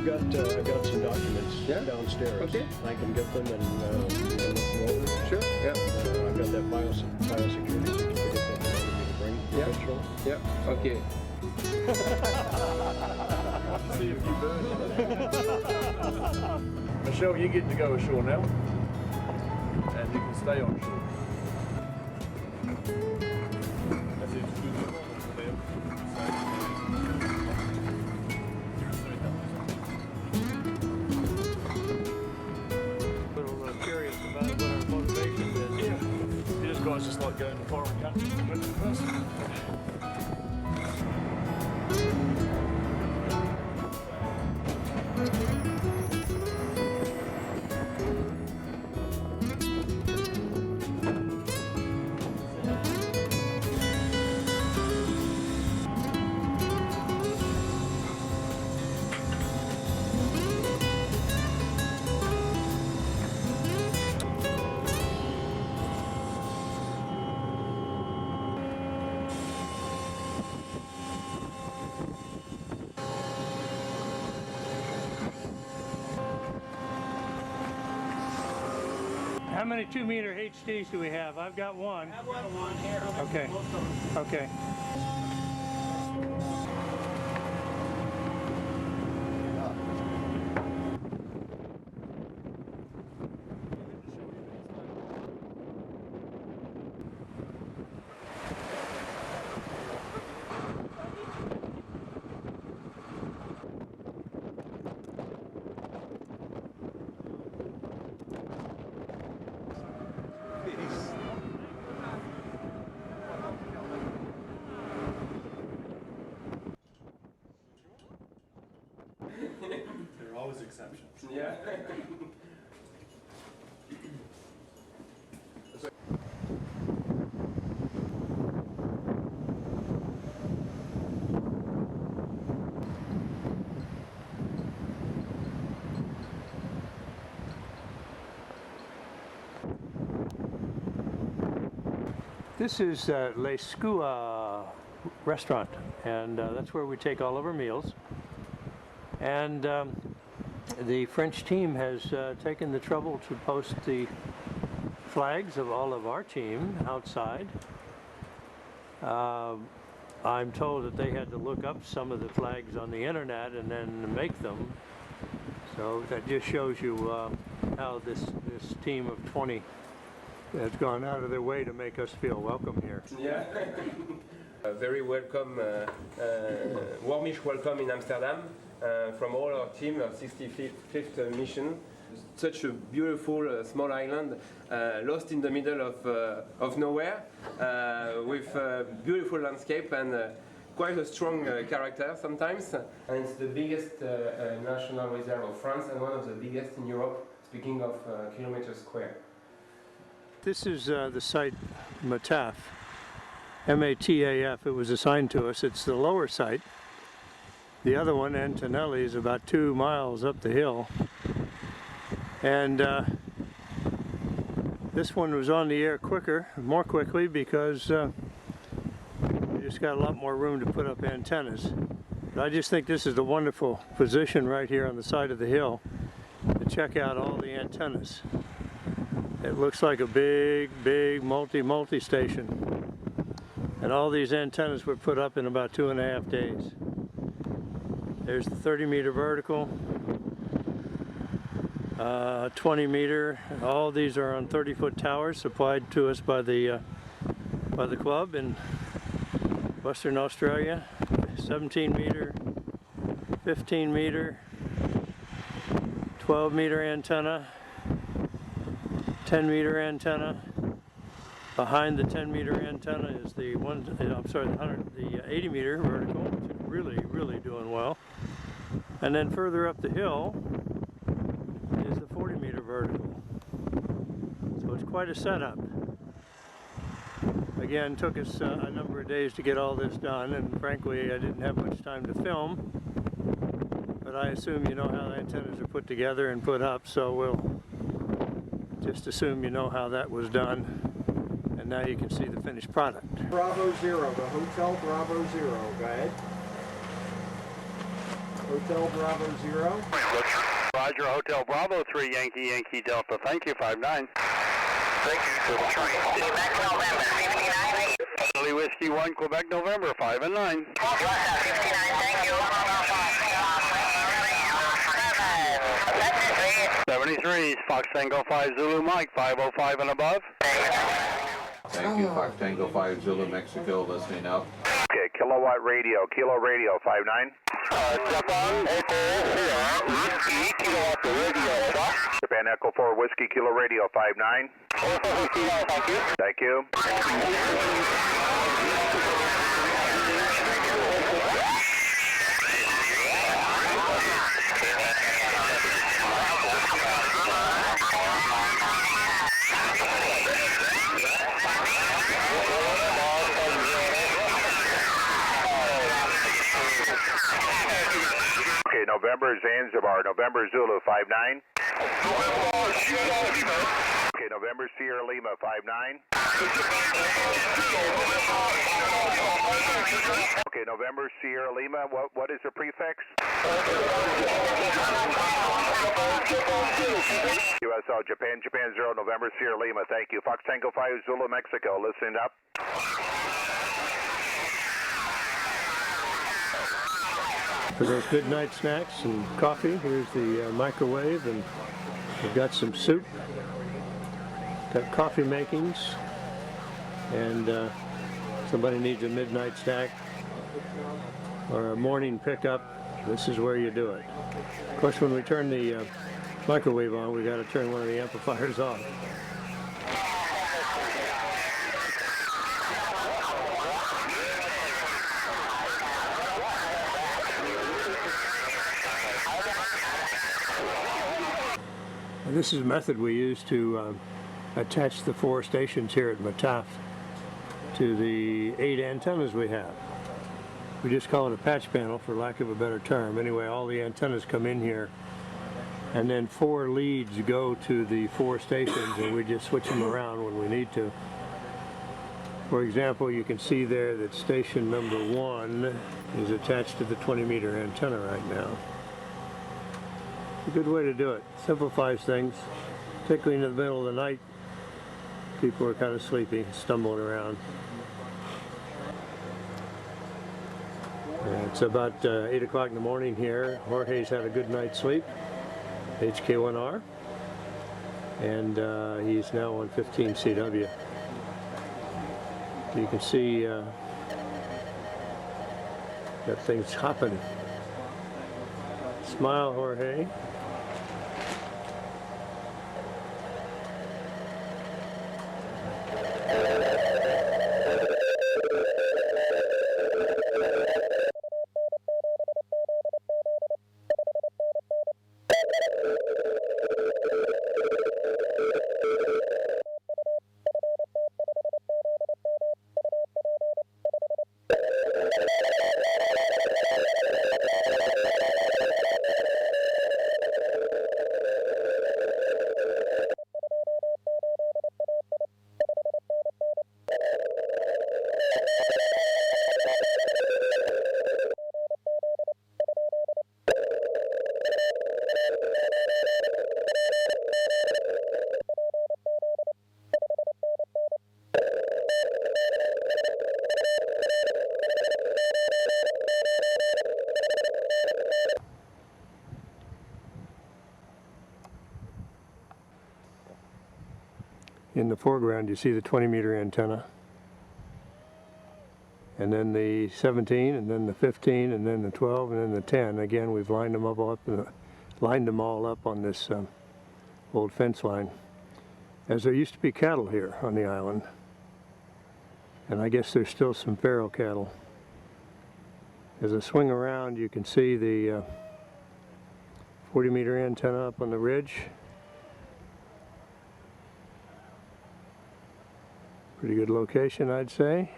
I've got some documents downstairs. Okay. I can get them and look them over. Sure. Yeah. I've got that biosecurity certificate that they wanted me to bring. Yeah. Original. Yeah. Okay. See if you burn. Michelle, you get to go ashore now, and you can stay on shore. Curious about what our motivation is. Yeah. These guys just like going to foreign countries. How many 2-meter HDs do we have? I've got one. I have one here. Okay. Okay. There are always exceptions. Yeah. This is Les Skua restaurant, and that's where we take all of our meals. And the French team has taken the trouble to post the flags of all of our team outside. I'm told that they had to look up some of the flags on the internet and then make them. So that just shows you how this team of 20 has gone out of their way to make us feel welcome here. Yeah. A very welcome, warmish welcome in Amsterdam from all our team, our 65th mission. Such a beautiful small island, lost in the middle of nowhere, with beautiful landscape and quite a strong character sometimes. And it's the biggest national reserve of France and one of the biggest in Europe, speaking of kilometers square. This is the site Mataf, M-A-T-A-F. It was assigned to us. It's the lower site. The other one, Antonelli, is about 2 miles up the hill. And this one was on the air more quickly, because we just got a lot more room to put up antennas. But I just think this is a wonderful position right here on the side of the hill to check out all the antennas. It looks like a big multi station. And all these antennas were put up in about 2.5 days. There's the 30-meter vertical, 20-meter. All these are on 30-foot towers supplied to us by the club in Western Australia. 17-meter, 15-meter, 12-meter antenna, 10-meter antenna. Behind the 10-meter antenna is the 80-meter vertical, which is really doing well. And then further up the hill is the 40-meter vertical. So it's quite a setup. Again, took us a number of days to get all this done, and frankly, I didn't have much time to film. But I assume you know how the antennas are put together and put up, so we'll just assume you know how that was done. And now you can see the finished product. Bravo Zero, the Hotel Bravo Zero, go ahead. Hotel Bravo Zero. Roger, Hotel Bravo 3, Yankee Delta. Thank you, 59. Thank you, 3. Quebec November, 59. Charlie Whiskey 1, Quebec November, 5 and 9. 59, thank you. 73, Fox Tango 5 Zulu Mike, 505 and above. Thank you, Fox Tango 5 Zulu Mexico, listening up. Okay, Kilowatt Radio, Kilo Radio 59. Japan Echo 4, Whiskey, Kilowatt Radio, Japan Echo 4, Whiskey, Kilo Radio 59. Thank you. Thank you. Okay, November Zanzibar, November Zulu 59. Okay, November Sierra Lima 59. Okay, November Sierra Lima, what is the prefix? USO, Japan 0, November Sierra Lima, thank you. Fox Tango 5 Zulu, Mexico, listening up. For those good night snacks and coffee, here's the microwave, and we've got some soup, got coffee makings, and somebody needs a midnight snack or a morning pickup, this is where you do it. Of course, when we turn the microwave on, we got to turn one of the amplifiers off. And this is a method we use to attach the 4 stations here at Mataf to the 8 antennas we have. We just call it a patch panel for lack of a better term. Anyway, all the antennas come in here, and then 4 leads go to the 4 stations, and we just switch them around when we need to. For example, you can see there that station number 1 is attached to the 20-meter antenna right now. It's a good way to do it. Simplifies things, particularly in the middle of the night. People are kind of sleepy, stumbling around. It's about 8 o'clock in the morning here. Jorge's had a good night's sleep, HK1R, and he's now on 15 CW. You can see that thing's hopping. Smile, Jorge. In the foreground you see the 20-meter antenna, and then the 17, and then the 15, and then the 12, and then the 10. Again, we've lined them all up on this old fence line, as there used to be cattle here on the island, and I guess there's still some feral cattle. As I swing around, you can see the 40-meter antenna up on the ridge. Pretty good location, I'd say.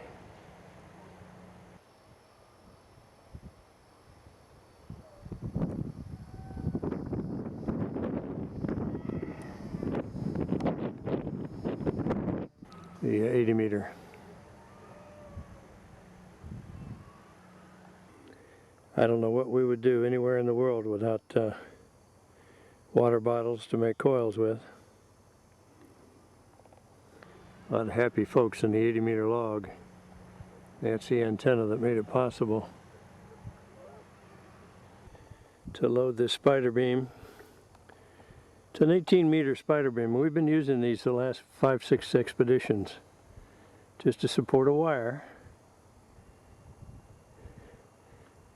The 80-meter. I don't know what we would do anywhere in the world without water bottles to make coils with. A lot of happy folks in the 80-meter log. That's the antenna that made it possible to load this spider beam. It's an 18-meter spider beam. We've been using these the last 5-6 expeditions just to support a wire.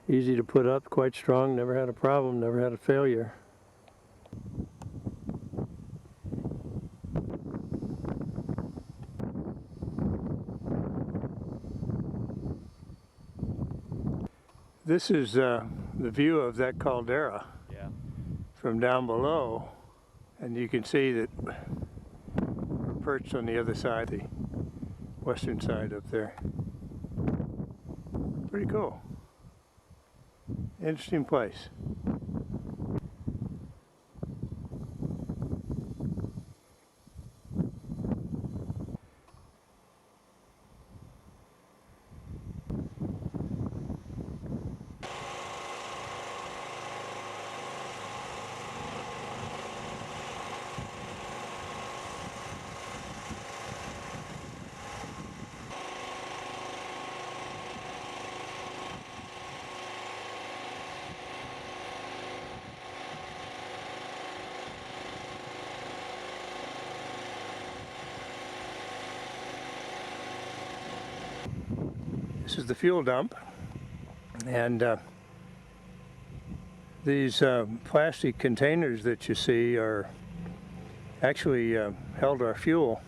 Easy to put up, quite strong, never had a problem, never had a failure. This is the view of that caldera from down below, and you can see that we're perched on the other side, the western side up there. Pretty cool. Interesting place. This is the fuel dump, and these plastic containers that you see are actually held our fuel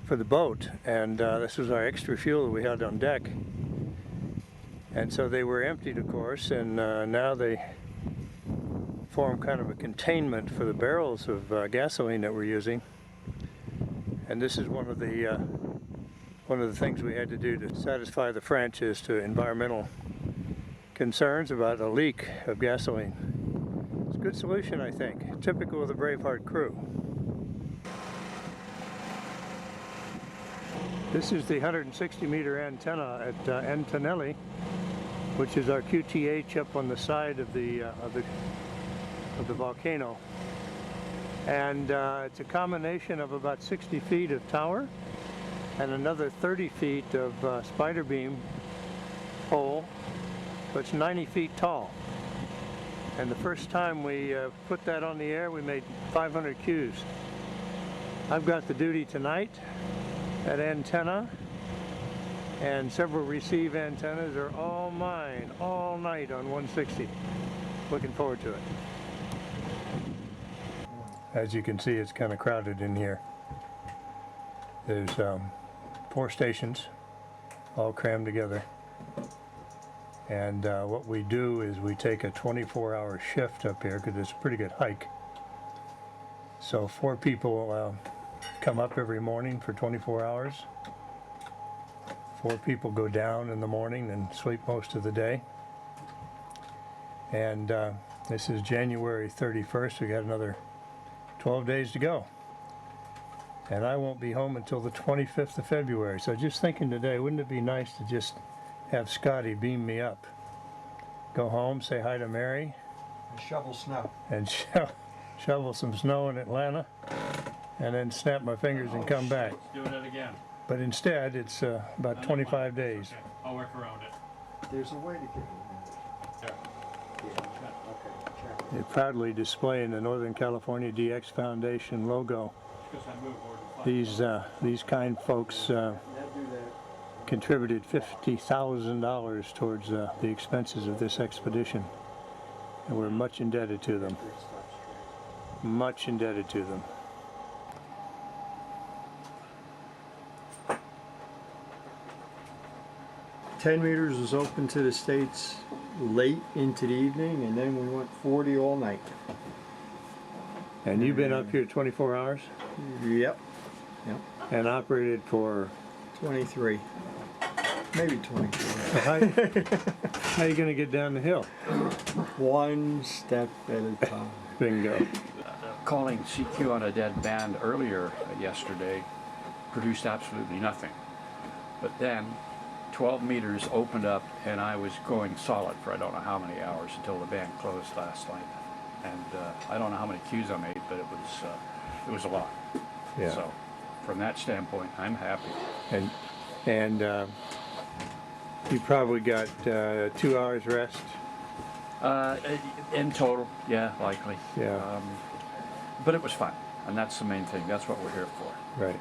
for the boat, and this was our extra fuel that we had on deck. And so they were emptied, of course, and now they form kind of a containment for the barrels of gasoline that we're using. And this is one of the things we had to do to satisfy the French as to environmental concerns about a leak of gasoline. It's a good solution, I think, typical of the Braveheart crew. This is the 160-meter antenna at Antonelli, which is our QTH up on the side of the volcano. And it's a combination of about 60 feet of tower and another 30 feet of spider beam pole, so it's 90 feet tall. And the first time we put that on the air, we made 500 Qs. I've got the duty tonight at antenna, and several receive antennas are all mine, all night on 160. Looking forward to it. As you can see, it's kind of crowded in here. There's 4 stations all crammed together. And what we do is we take a 24-hour shift up here because it's a pretty good hike. So 4 people come up every morning for 24 hours. 4 people go down in the morning and sleep most of the day. And this is January 31st. We got another 12 days to go. And I won't be home until the 25th of February. So just thinking today, wouldn't it be nice to just have Scotty beam me up? Go home, say hi to Mary. And shovel snow. And shovel some snow in Atlanta. And then snap my fingers and come back. Doing it again. But instead, it's about 25 days. Okay. I'll work around it. There's a way to get it. There. They proudly displaying the Northern California DX Foundation logo. These kind folks contributed $50,000 towards the expenses of this expedition, and we're much indebted to them. Much indebted to them. $10 meters was open to the States late into the evening, and then we went 40 all night. And you've been up here 24 hours? Yep. Yep. And operated for? 23. Maybe 24. So how are you going to get down the hill? One step at a time. Bingo. Calling CQ on a dead band earlier yesterday produced absolutely nothing. But then 12 meters opened up and I was going solid for I don't know how many hours until the band closed last night. And I don't know how many Qs I made, but it was a lot. Yeah. So from that standpoint, I'm happy. And you probably got 2 hours rest? In total, yeah, likely. Yeah. But it was fun, and that's the main thing. That's what we're here for. Right.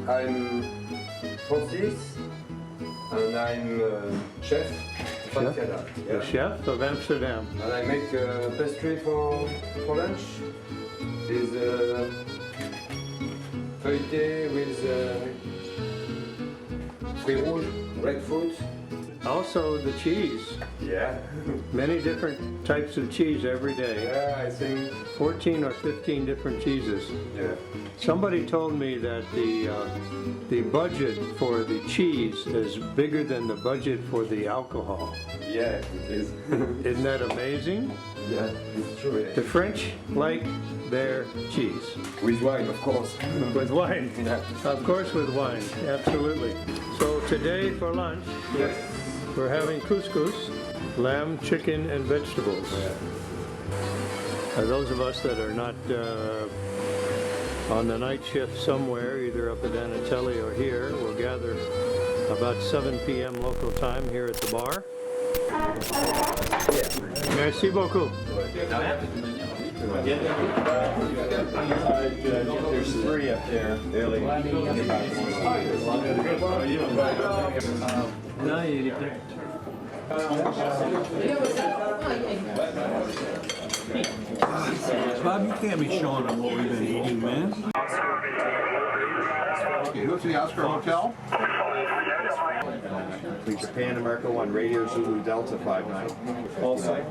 I'm Francis, and I'm chef of Amsterdam. The chef of Amsterdam. And I make pastry for lunch. Is feuilleté with fruits rouges, red fruit. Also the cheese. Yeah. Many different types of cheese every day. Yeah, I think 14 or 15 different cheeses. Yeah. Somebody told me that the budget for the cheese is bigger than the budget for the alcohol. Yeah, it is. Isn't that amazing? Yeah, it's true. Yeah. The French like their cheese. With wine, of course. With wine. Yeah. Of course with wine, absolutely. So today for lunch, yes, we're having couscous, lamb, chicken, and vegetables. Yeah. Those of us that are not on the night shift somewhere, either up at Anatelli or here, will gather about 7 p.m. local time here at the bar. Merci beaucoup. There's 3 up there. Bob, you can't be showing them what we've been eating, man. Okay, who's the Oscar Hotel? Complete Japan, America 1, Radio Zulu Delta 59. Also,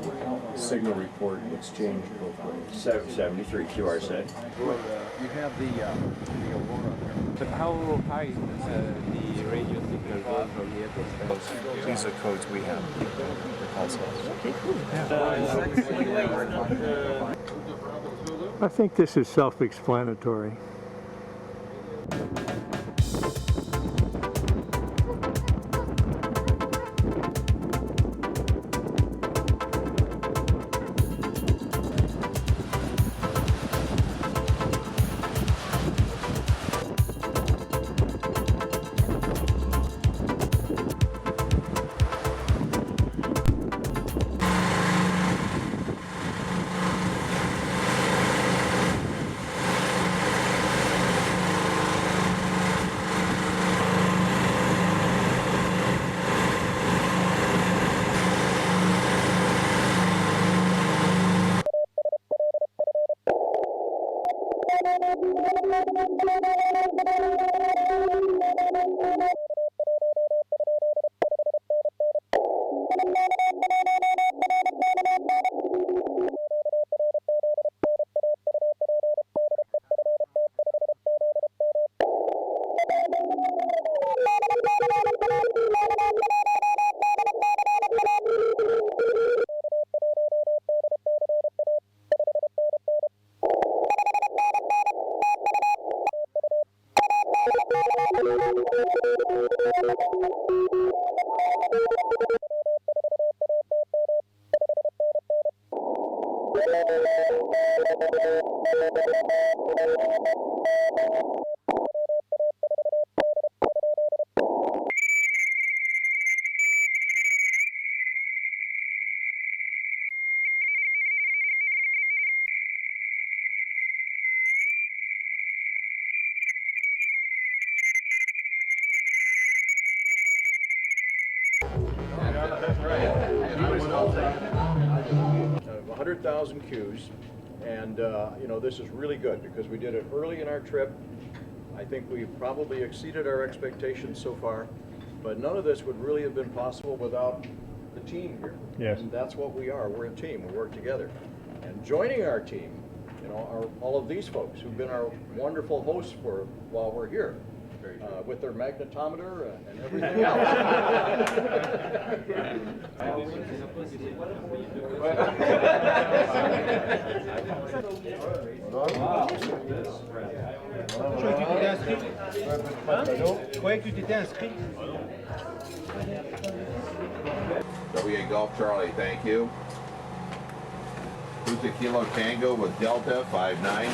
signal report exchange both ways. 73 QR set. You have the Aurora there. But how high is the radio signal go from here to These are codes we have. Also. Okay, cool. I think this is self-explanatory. Of 100,000 Qs, and you know, this is really good because we did it early in our trip. I think we've probably exceeded our expectations so far, but none of this would really have been possible without the team here. Yes. And that's what we are. We're a team. We work together. And joining our team, you know, are all of these folks who've been our wonderful hosts for while we're here. With their magnetometer and everything else. WA Golf Charlie, thank you. Who's a Kilo Tango with Delta 59?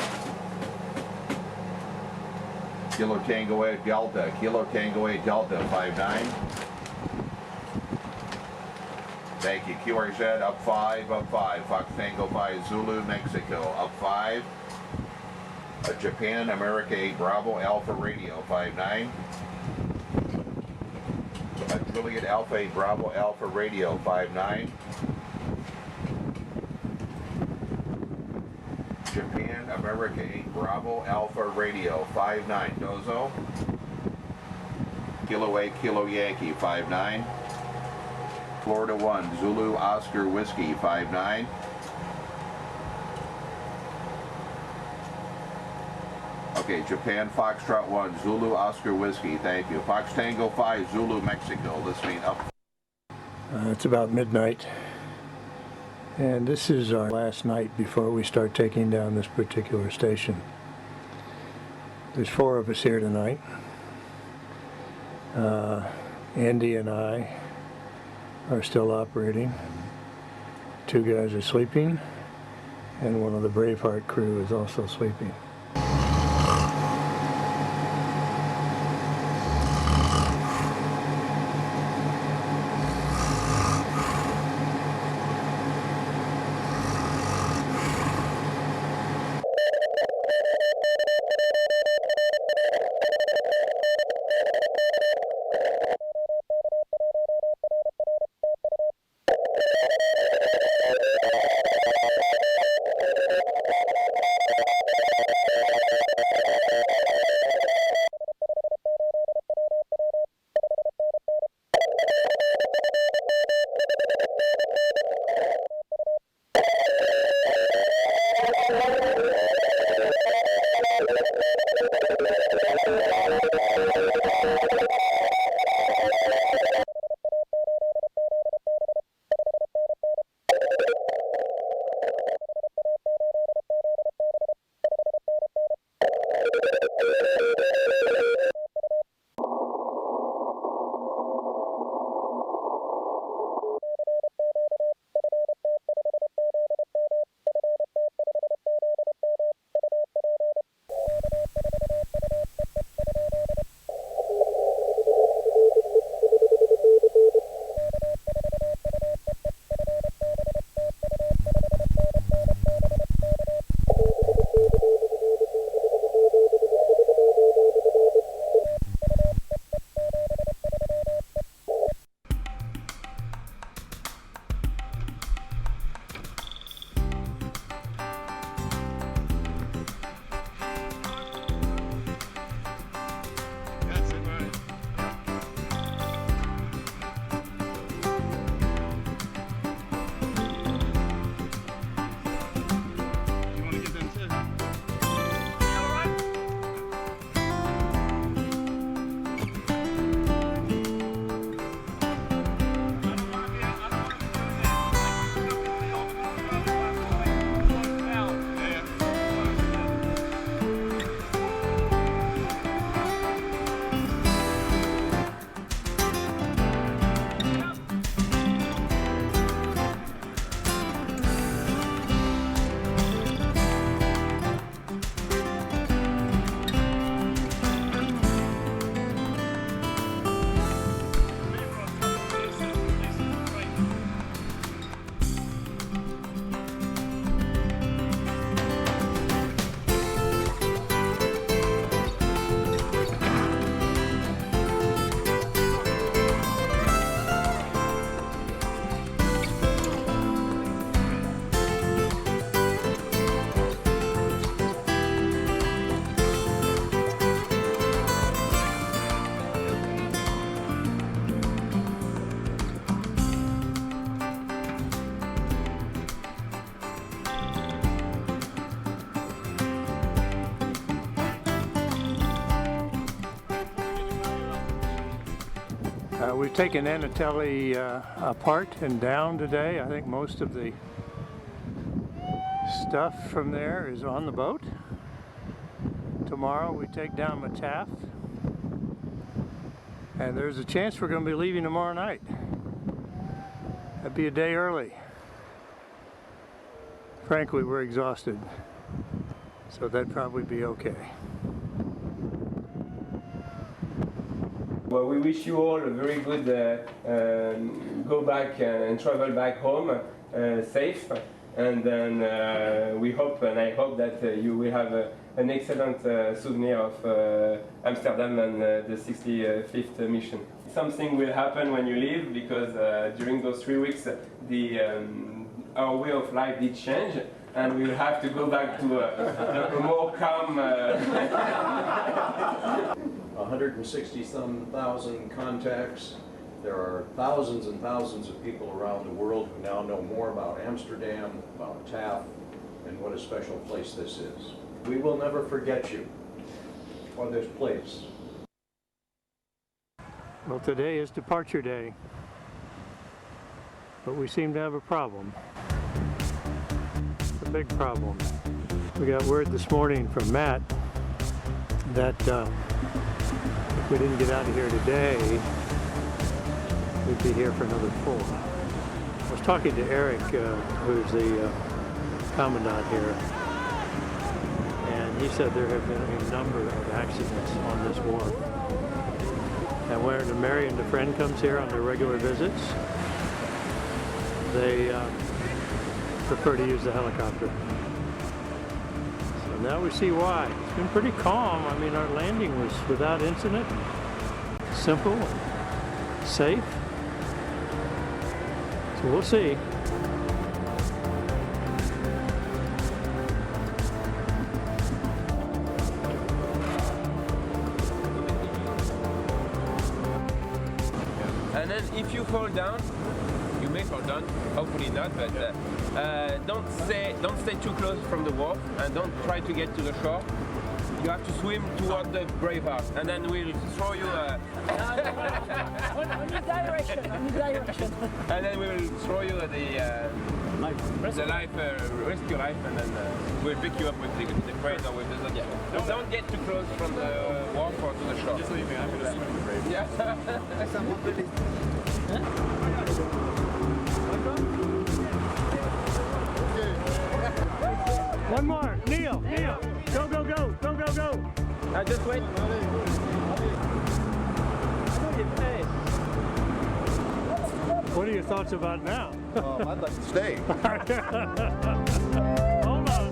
Kilo Tango 8 Delta, Kilo Tango 8 Delta 59. Thank you. QRZ up 5, Fox Tango 5 Zulu, Mexico up 5. Japan, America 8 Bravo Alpha Radio 59. Juliet Alpha 8 Bravo Alpha Radio 59. Japan, America 8 Bravo Alpha Radio 59. Dozo. Kilo 8 Kilo Yankee 59. Florida 1 Zulu Oscar Whiskey 59. Okay, Japan Foxtrot 1 Zulu Oscar Whiskey, thank you. Fox Tango 5 Zulu Mexico, listening up. It's about midnight, and this is our last night before we start taking down this particular station. There's 4 of us here tonight. Andy and I are still operating. 2 guys are sleeping, and one of the Braveheart crew is also sleeping. We've taken Anatelli apart and down today. I think most of the stuff from there is on the boat. Tomorrow we take down Mataff, and there's a chance we're going to be leaving tomorrow night. That'd be a day early. Frankly, we're exhausted, so that'd probably be okay. Well, we wish you all a very good go back and travel back home safe, and then we hope, and I hope that you will have an excellent souvenir of Amsterdam and the 65th mission. Something will happen when you leave, because during those 3 weeks our way of life did change, and we'll have to go back to a more calm 160-some thousand contacts. There are thousands and thousands of people around the world who now know more about Amsterdam, about Taft, and what a special place this is. We will never forget you or this place. Well, today is departure day, but we seem to have a problem. It's a big problem. We got word this morning from Matt that if we didn't get out of here today, we'd be here for another 4. I was talking to Eric, who's the commandant here, and he said there have been a number of accidents on this wharf. And when Mary and a friend comes here on their regular visits, they prefer to use the helicopter. So now we see why. It's been pretty calm. I mean, our landing was without incident, simple, safe. So we'll see. And then if you fall down, you may fall down, hopefully not, but don't stay too close from the wharf, and don't try to get to the shore. You have to swim toward the Braveheart, and then we'll throw you on your direction, and then we will throw you the rescue life, and then we'll pick you up with the crane or with the... Yeah. So don't get too close from the wharf or to the shore. Just leave me, I'm going to swim with the Brave. Yeah. One more, Neil. Go. Just wait. What are your thoughts about now? I'd like to stay. Hold on.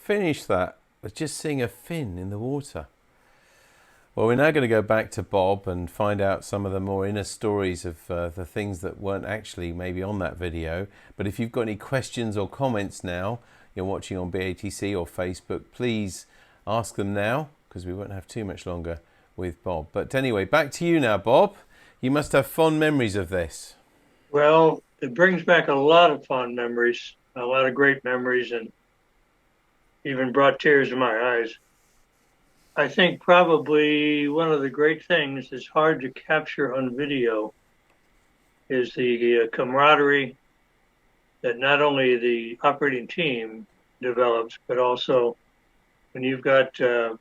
finish that with just seeing a fin in the water. Well, we're now going to go back to Bob and find out some of the more inner stories of the things that weren't actually maybe on that video. But if you've got any questions or comments now, you're watching on BATC or Facebook, please ask them now, because we won't have too much longer with Bob. But anyway, back to you now, Bob. You must have fond memories of this. Well, it brings back a lot of fond memories, a lot of great memories, and even brought tears to my eyes. I think probably one of the great things that's hard to capture on video is the camaraderie that not only the operating team develops, but also when you've got the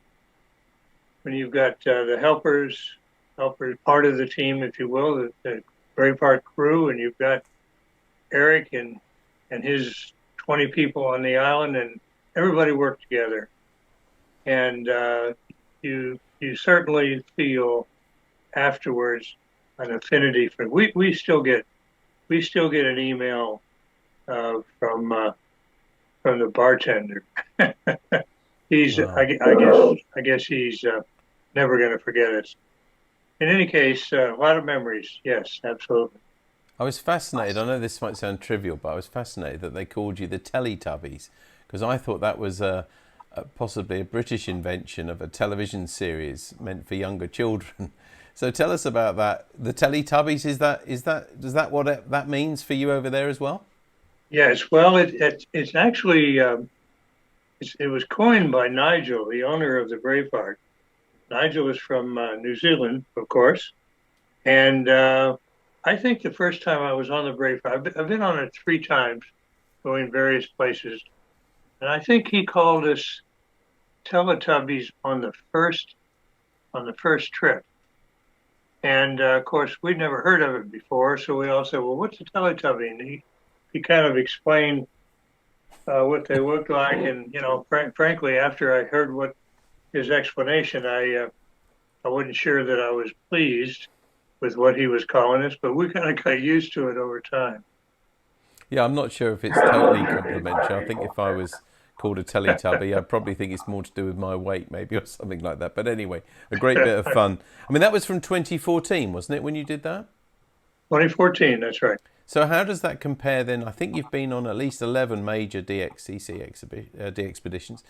helpers, part of the team, if you will, the Braveheart crew, and you've got Eric and his 20 people on the island, and everybody worked together. And you certainly feel afterwards an affinity for. We still get an email from the bartender. He's I guess he's never going to forget us. In any case, a lot of memories. Yes, absolutely. I was fascinated. I know this might sound trivial, but I was fascinated that they called you the Teletubbies, because I thought that was possibly a British invention of a television series meant for younger children. So tell us about that. The Teletubbies, does that what that means for you over there as well? Yes. Well, it's actually it was coined by Nigel, the owner of the Braveheart. Nigel is from New Zealand, of course, and I think the first time I was on the Braveheart, I've been on it 3 times, going various places, and I think he called us Teletubbies on the first trip. And of course, we'd never heard of it before, so we all said, "Well, what's a Teletubby?" And he kind of explained what they looked like, and frankly, after I heard what his explanation, I wasn't sure that I was pleased with what he was calling us, but we kind of got used to it over time. Yeah, I'm not sure if it's totally complimentary. I think if I was called a Teletubby, I probably think it's more to do with my weight, maybe, or something like that. But anyway, a great bit of fun. I mean, that was from 2014, wasn't it, when you did that? 2014, that's right. So how does that compare then? I think you've been on at least 11 major DXpeditions.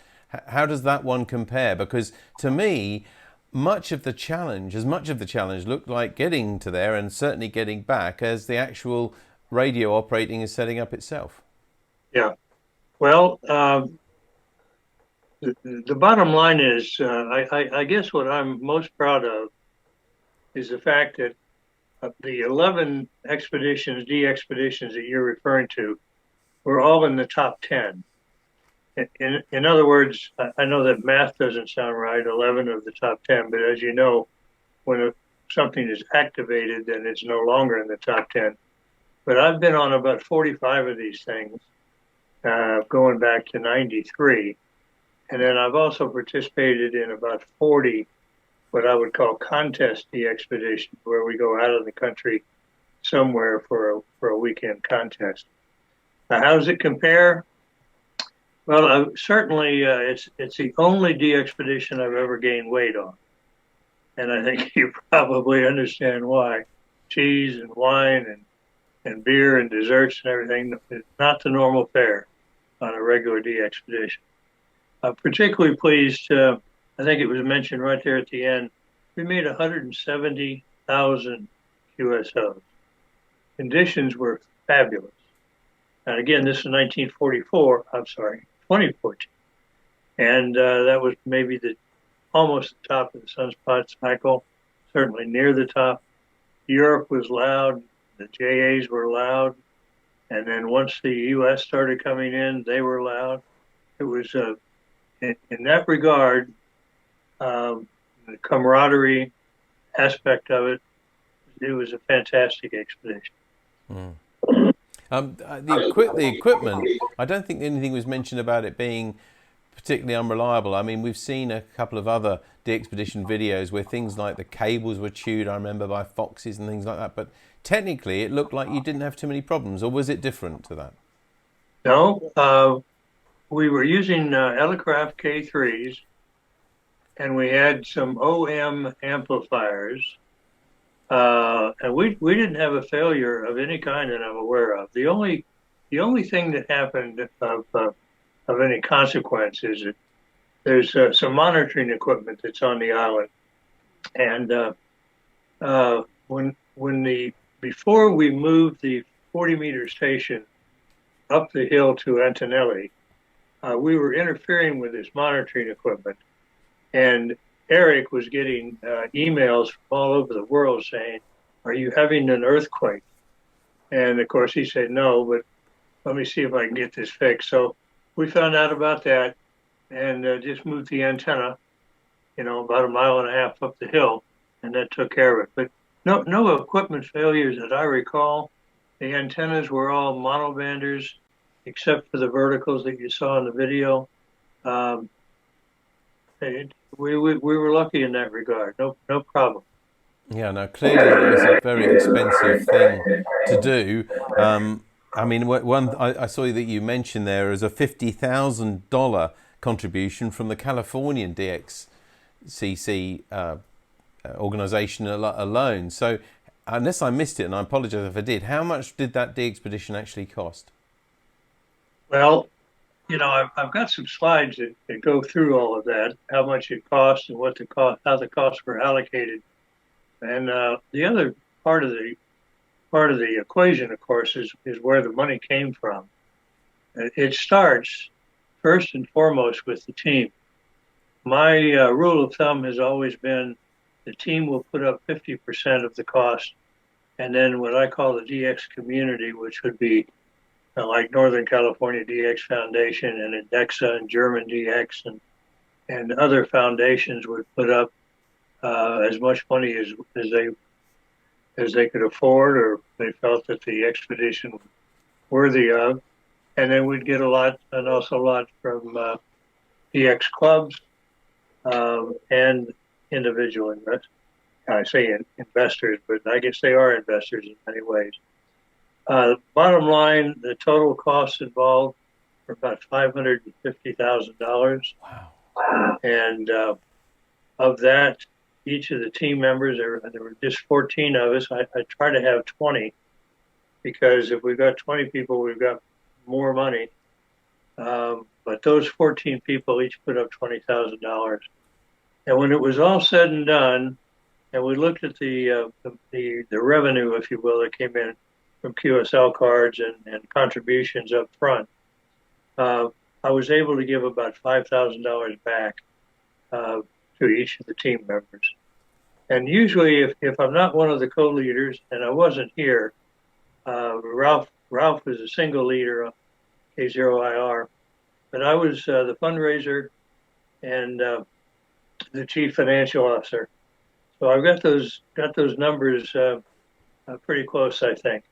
How does that one compare? Because to me, much of the challenge looked like getting to there and certainly getting back as the actual radio operating and setting up itself. Yeah. Well, the bottom line is, I guess what I'm most proud of is the fact that the 11 DXpeditions that you're referring to were all in the top 10. In other words, I know that math doesn't sound right, 11 of the top 10, but as you know, when something is activated, then it's no longer in the top 10. But I've been on about 45 of these things, going back to 93. And then I've also participated in about 40 what I would call contest DXpeditions, where we go out of the country somewhere for a weekend contest. Now, how does it compare? Well, certainly it's the only DXpedition I've ever gained weight on. And I think you probably understand why. Cheese and wine and beer and desserts and everything is not the normal fare on a regular DXpedition. I'm particularly pleased, I think it was mentioned right there at the end, we made 170,000 QSOs. Conditions were fabulous. And again, this is 2014. And that was maybe almost the top of the sunspot cycle, certainly near the top. Europe was loud, the JAs were loud, and then once the US started coming in, they were loud. It was, in that regard, the camaraderie aspect of it, it was a fantastic expedition. Mm. The equipment, I don't think anything was mentioned about it being particularly unreliable. I mean, we've seen a couple of other DXpedition videos where things like the cables were chewed, I remember, by foxes and things like that. But technically, it looked like you didn't have too many problems, or was it different to that? No. we were using Elecraft K3s, and we had some OM amplifiers, and we didn't have a failure of any kind that I'm aware of. The only thing that happened of any consequence is that there's some monitoring equipment that's on the island, and before we moved the 40-meter station up the hill to Antonelli, we were interfering with this monitoring equipment, and Eric was getting emails from all over the world saying, "Are you having an earthquake?" And of course he said no, but let me see if I can get this fixed. So we found out about that and just moved the antenna, about 1.5 miles up the hill, and that took care of it. But no equipment failures that I recall. The antennas were all monobanders, except for the verticals that you saw in the video. We were lucky in that regard. No problem. Yeah, no, clearly it's a very expensive thing to do. I mean, I saw that you mentioned there is a $50,000 contribution from the Californian DXCC organization alone. So, unless I missed it, and I apologize if I did, how much did that DXpedition actually cost? Well, I've got some slides that go through all of that, how much it costs and how the costs were allocated. And the other part of the equation, of course, is where the money came from. It starts first and foremost with the team. My rule of thumb has always been the team will put up 50% of the cost, and then what I call the DX community, which would be like Northern California DX Foundation and Indexa and German DX and other foundations would put up as much money as they could afford, or they felt that the expedition was worthy of, and then we'd get also a lot from DX clubs and individual investors. I say investors, but I guess they are investors in many ways. Bottom line, the total costs involved were about $550,000. Wow! And of that, each of the team members, there were just 14 of us. I try to have 20 because if we've got 20 people, we've got more money. But those 14 people each put up $20,000. And when it was all said and done, and we looked at the revenue, if you will, that came in from QSL cards and contributions up front, I was able to give about $5,000 back to each of the team members. And usually, if I'm not one of the co-leaders, and I wasn't here, Ralph was a single leader on K0IR, but I was the fundraiser and the chief financial officer. So I've got those numbers pretty close, I think.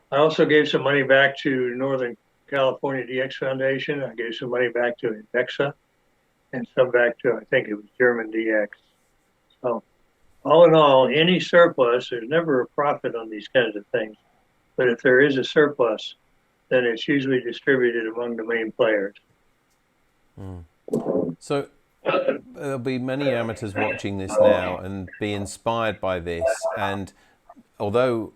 I also gave some money back to Northern California DX Foundation. I gave some money back to Indexa and some back to, I think it was German DX. So all in all, any surplus, there's never a profit on these kinds of things. But if there is a surplus, then it's usually distributed among the main players. So there'll be many amateurs watching this now and be inspired by this. And although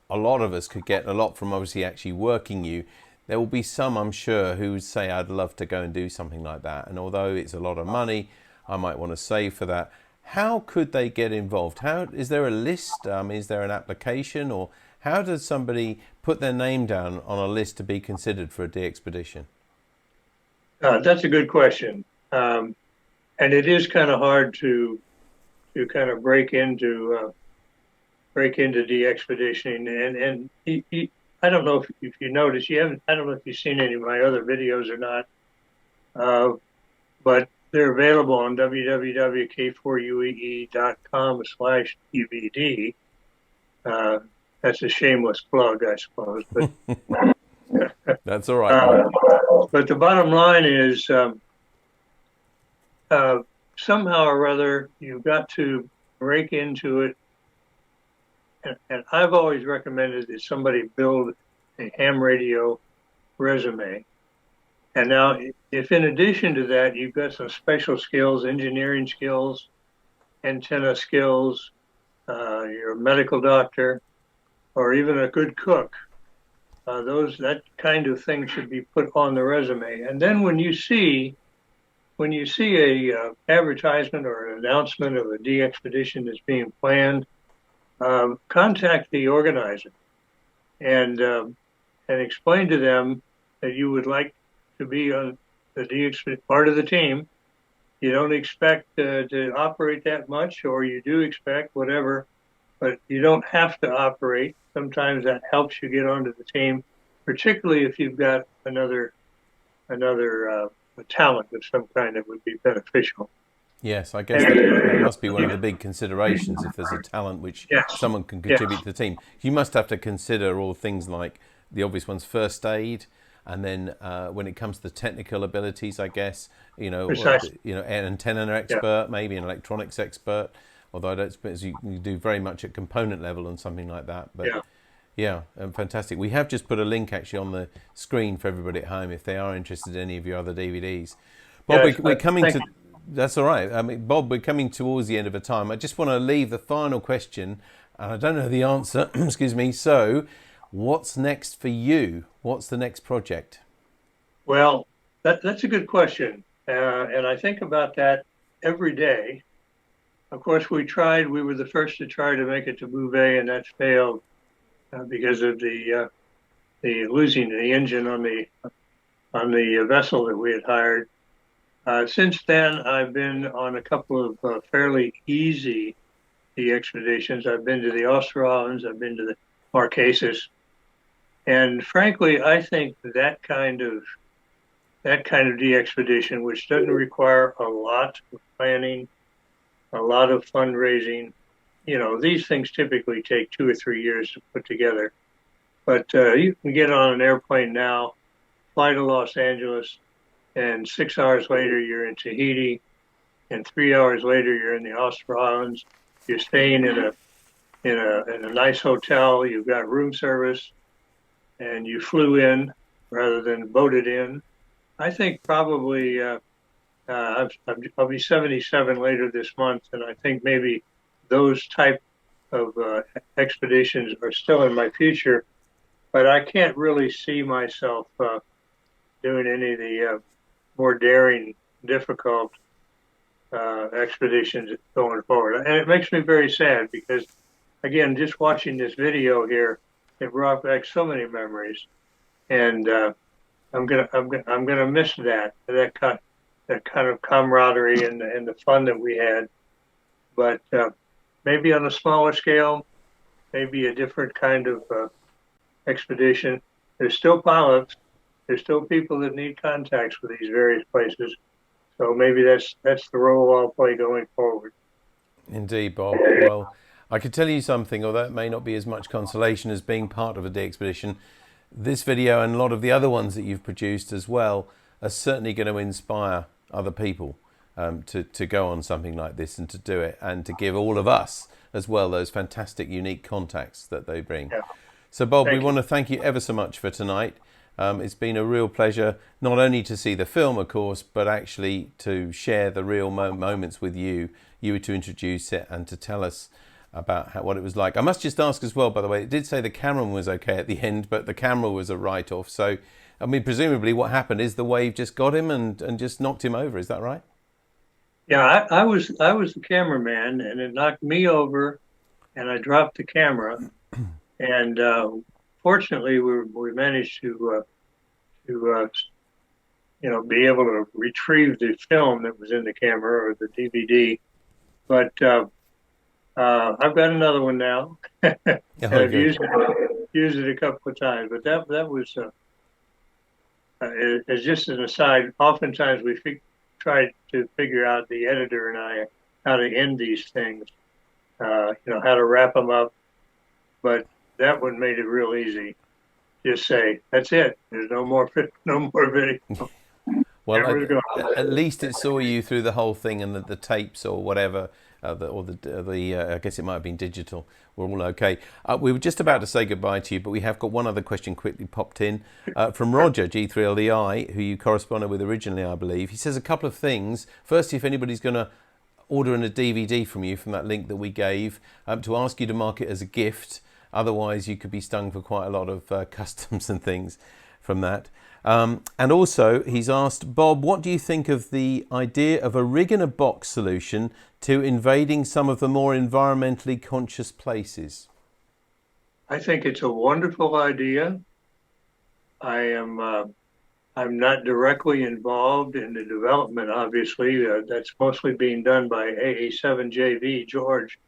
a lot of us could get a lot from obviously actually working you, there will be some, I'm sure, who would say, I'd love to go and do something like that. And although it's a lot of money, I might want to save for that. How could they get involved? Is there a list? Is there an application? Or how does somebody put their name down on a list to be considered for a DXpedition? That's a good question. And it is kind of hard to kind of break into DXpeditioning. And I don't know if you noticed, I don't know if you've seen any of my other videos or not, but they're available on www.k4uee.com/DVD. That's a shameless plug, I suppose. But that's all right. But the bottom line is somehow or other, you've got to break into it. And I've always recommended that somebody build a ham radio resume. And now, if in addition to that, you've got some special skills, engineering skills, antenna skills, you're a medical doctor, or even a good cook, that kind of thing should be put on the resume. And then when you see a advertisement or an announcement of a DXpedition that's being planned, contact the organizer and explain to them that you would like to be on the DXpedition part of the team. You don't expect to operate that much, or you do expect whatever, but you don't have to operate. Sometimes that helps you get onto the team, particularly if you've got another talent of some kind that would be beneficial. Yes, I guess that must be one of the big considerations if there's a talent which someone can contribute to the team. You must have to consider all things like the obvious ones, first aid, and then when it comes to the technical abilities, I guess, an antenna expert, maybe an electronics expert, although I don't suppose you do very much at component level and something like that. But yeah, fantastic. We have just put a link actually on the screen for everybody at home if they are interested in any of your other DVDs. Bob, we're coming to... That's all right. I mean, Bob, we're coming towards the end of the time. I just want to leave the final question, and I don't know the answer, excuse me. So, what's next for you? What's the next project? Well, that's a good question. And I think about that every day. Of course, we were the first to try to make it to Bouvet, and that's failed because of the losing the engine on the vessel that we had hired. Since then, I've been on a couple of fairly easy expeditions. I've been to the Australians, I've been to the Marquesas, and frankly, I think that kind of expedition, which doesn't require a lot of planning, a lot of fundraising. These things typically take 2 or 3 years to put together, but you can get on an airplane now, fly to Los Angeles, and 6 hours later you're in Tahiti, and 3 hours later you're in the Australians. You're staying in a nice hotel. You've got room service, and you flew in rather than boated in. I think probably I'll be 77 later this month, and I think maybe those type of expeditions are still in my future, but I can't really see myself doing any of the more daring, difficult expeditions going forward. And it makes me very sad because, again, just watching this video here, it brought back so many memories, and I'm gonna miss that kind of camaraderie and the fun that we had. But maybe on a smaller scale, maybe a different kind of expedition. There's still pilots. There's still people that need contacts with these various places. So maybe that's the role I'll play going forward. Indeed, Bob. Well, I could tell you something, although it may not be as much consolation as being part of a DXpedition. This video and a lot of the other ones that you've produced as well are certainly going to inspire other people to go on something like this and to do it, and to give all of us as well those fantastic, unique contacts that they bring. Yeah. So, Bob, we want to thank you ever so much for tonight. It's been a real pleasure not only to see the film, of course, but actually to share the real moments with you to introduce it and to tell us about what it was like. I must just ask as well, by the way, it did say the cameraman was okay at the end, but the camera was a write-off. So, I mean, presumably what happened is the wave just got him and just knocked him over. Is that right? Yeah, I was the cameraman, and it knocked me over, and I dropped the camera. And fortunately, we managed to be able to retrieve the film that was in the camera or the DVD. But I've got another one now. I've used it a couple of times, but that was as just an aside. Oftentimes we try to figure out, the editor and I, how to end these things. How to wrap them up, but that one made it real easy. Just say, that's it. There's no more video. Well, at least it saw you through the whole thing, and the tapes or whatever I guess it might have been digital. We're all okay. We were just about to say goodbye to you, but we have got one other question quickly popped in from Roger, G3LDI, who you corresponded with originally, I believe. He says a couple of things. First, if anybody's going to order in a DVD from you from that link that we gave, to ask you to mark it as a gift. Otherwise, you could be stung for quite a lot of customs and things from that. And also, he's asked, Bob, what do you think of the idea of a rig-in-a-box solution to invading some of the more environmentally conscious places? I think it's a wonderful idea. I'm not directly involved in the development, obviously. That's mostly being done by AA7JV, George.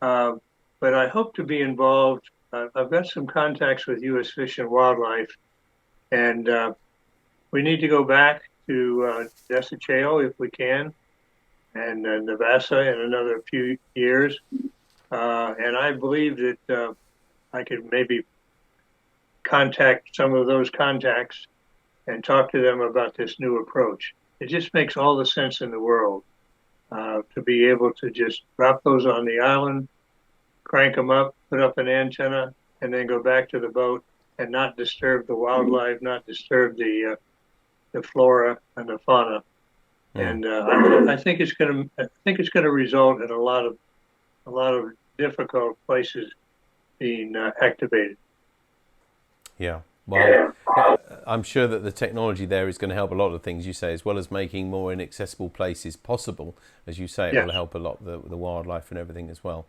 But I hope to be involved. I've got some contacts with U.S. Fish and Wildlife, and we need to go back to Desiceo if we can, and Navassa in another few years. And I believe that I could maybe contact some of those contacts and talk to them about this new approach. It just makes all the sense in the world to be able to just drop those on the island, crank them up, put up an antenna, and then go back to the boat and not disturb the wildlife, not disturb the flora and the fauna. And I think it's going to result in a lot of difficult places being activated. Yeah. Well, I'm sure that the technology there is going to help a lot of things, you say, as well as making more inaccessible places possible. As you say, it will help a lot the wildlife and everything as well.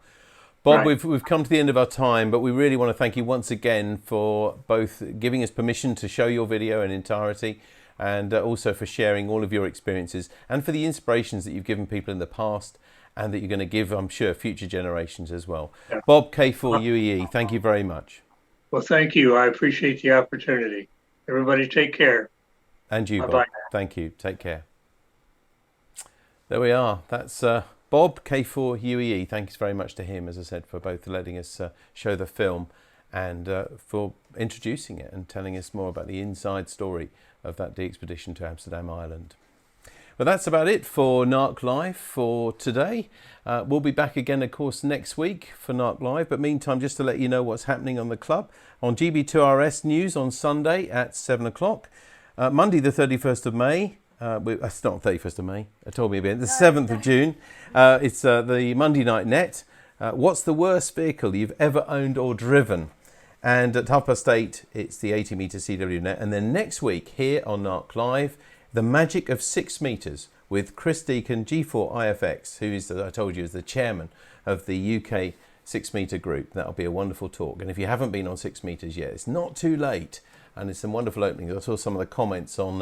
Bob, we've come to the end of our time, but we really want to thank you once again for both giving us permission to show your video in entirety, and also for sharing all of your experiences and for the inspirations that you've given people in the past and that you're going to give, I'm sure, future generations as well. Yeah. Bob K4UEE, thank you very much. Well, thank you. I appreciate the opportunity. Everybody take care. And you, Bob. Thank you. Take care. There we are. That's Bob K4UEE. Thanks very much to him, as I said, for both letting us show the film and for introducing it and telling us more about the inside story of that DXpedition to Amsterdam Island. But that's about it for NARC Live for today. We'll be back again, of course, next week for NARC Live. But meantime, just to let you know what's happening on the club, on GB2RS News on Sunday at 7 o'clock. Monday, the 31st of May. It's not 31st of May. I told me about it. The 7th of June. It's the Monday Night Net. What's the worst vehicle you've ever owned or driven? And at 8:30, it's the 80-metre CW net. And then next week, here on NARC Live, the magic of 6 metres with Chris Deacon, G4IFX, who is, I told you, is the chairman of the UK 6 metre group. That'll be a wonderful talk. And if you haven't been on 6 metres yet, it's not too late. And there's some wonderful openings. I saw some of the comments on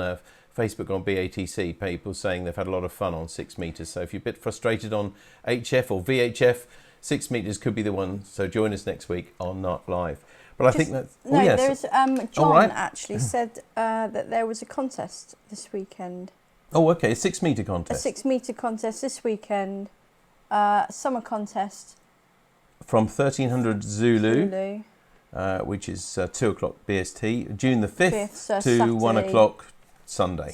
Facebook on BATC, people saying they've had a lot of fun on 6 metres. So if you're a bit frustrated on HF or VHF, 6 metres could be the one. So join us next week on NARC Live. But I think that's... No, oh, yes. There's John actually said that there was a contest this weekend. Oh, okay, a 6 metre contest. A 6 metre contest this weekend. Summer contest. From 1300 Zulu. Which is 2 o'clock BST, June the 5th to Saturday. 1 o'clock Sunday.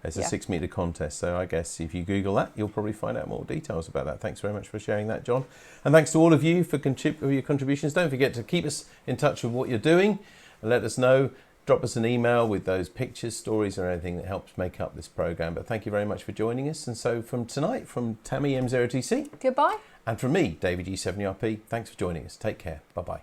It's a 6 metre contest, so I guess if you Google that, you'll probably find out more details about that. Thanks very much for sharing that, John. And thanks to all of you for your contributions. Don't forget to keep us in touch with what you're doing and let us know. Drop us an email with those pictures, stories, or anything that helps make up this programme. But thank you very much for joining us. And so from tonight, from Tammy M0TC. Goodbye. And from me, David G7URP, thanks for joining us. Take care. Bye-bye.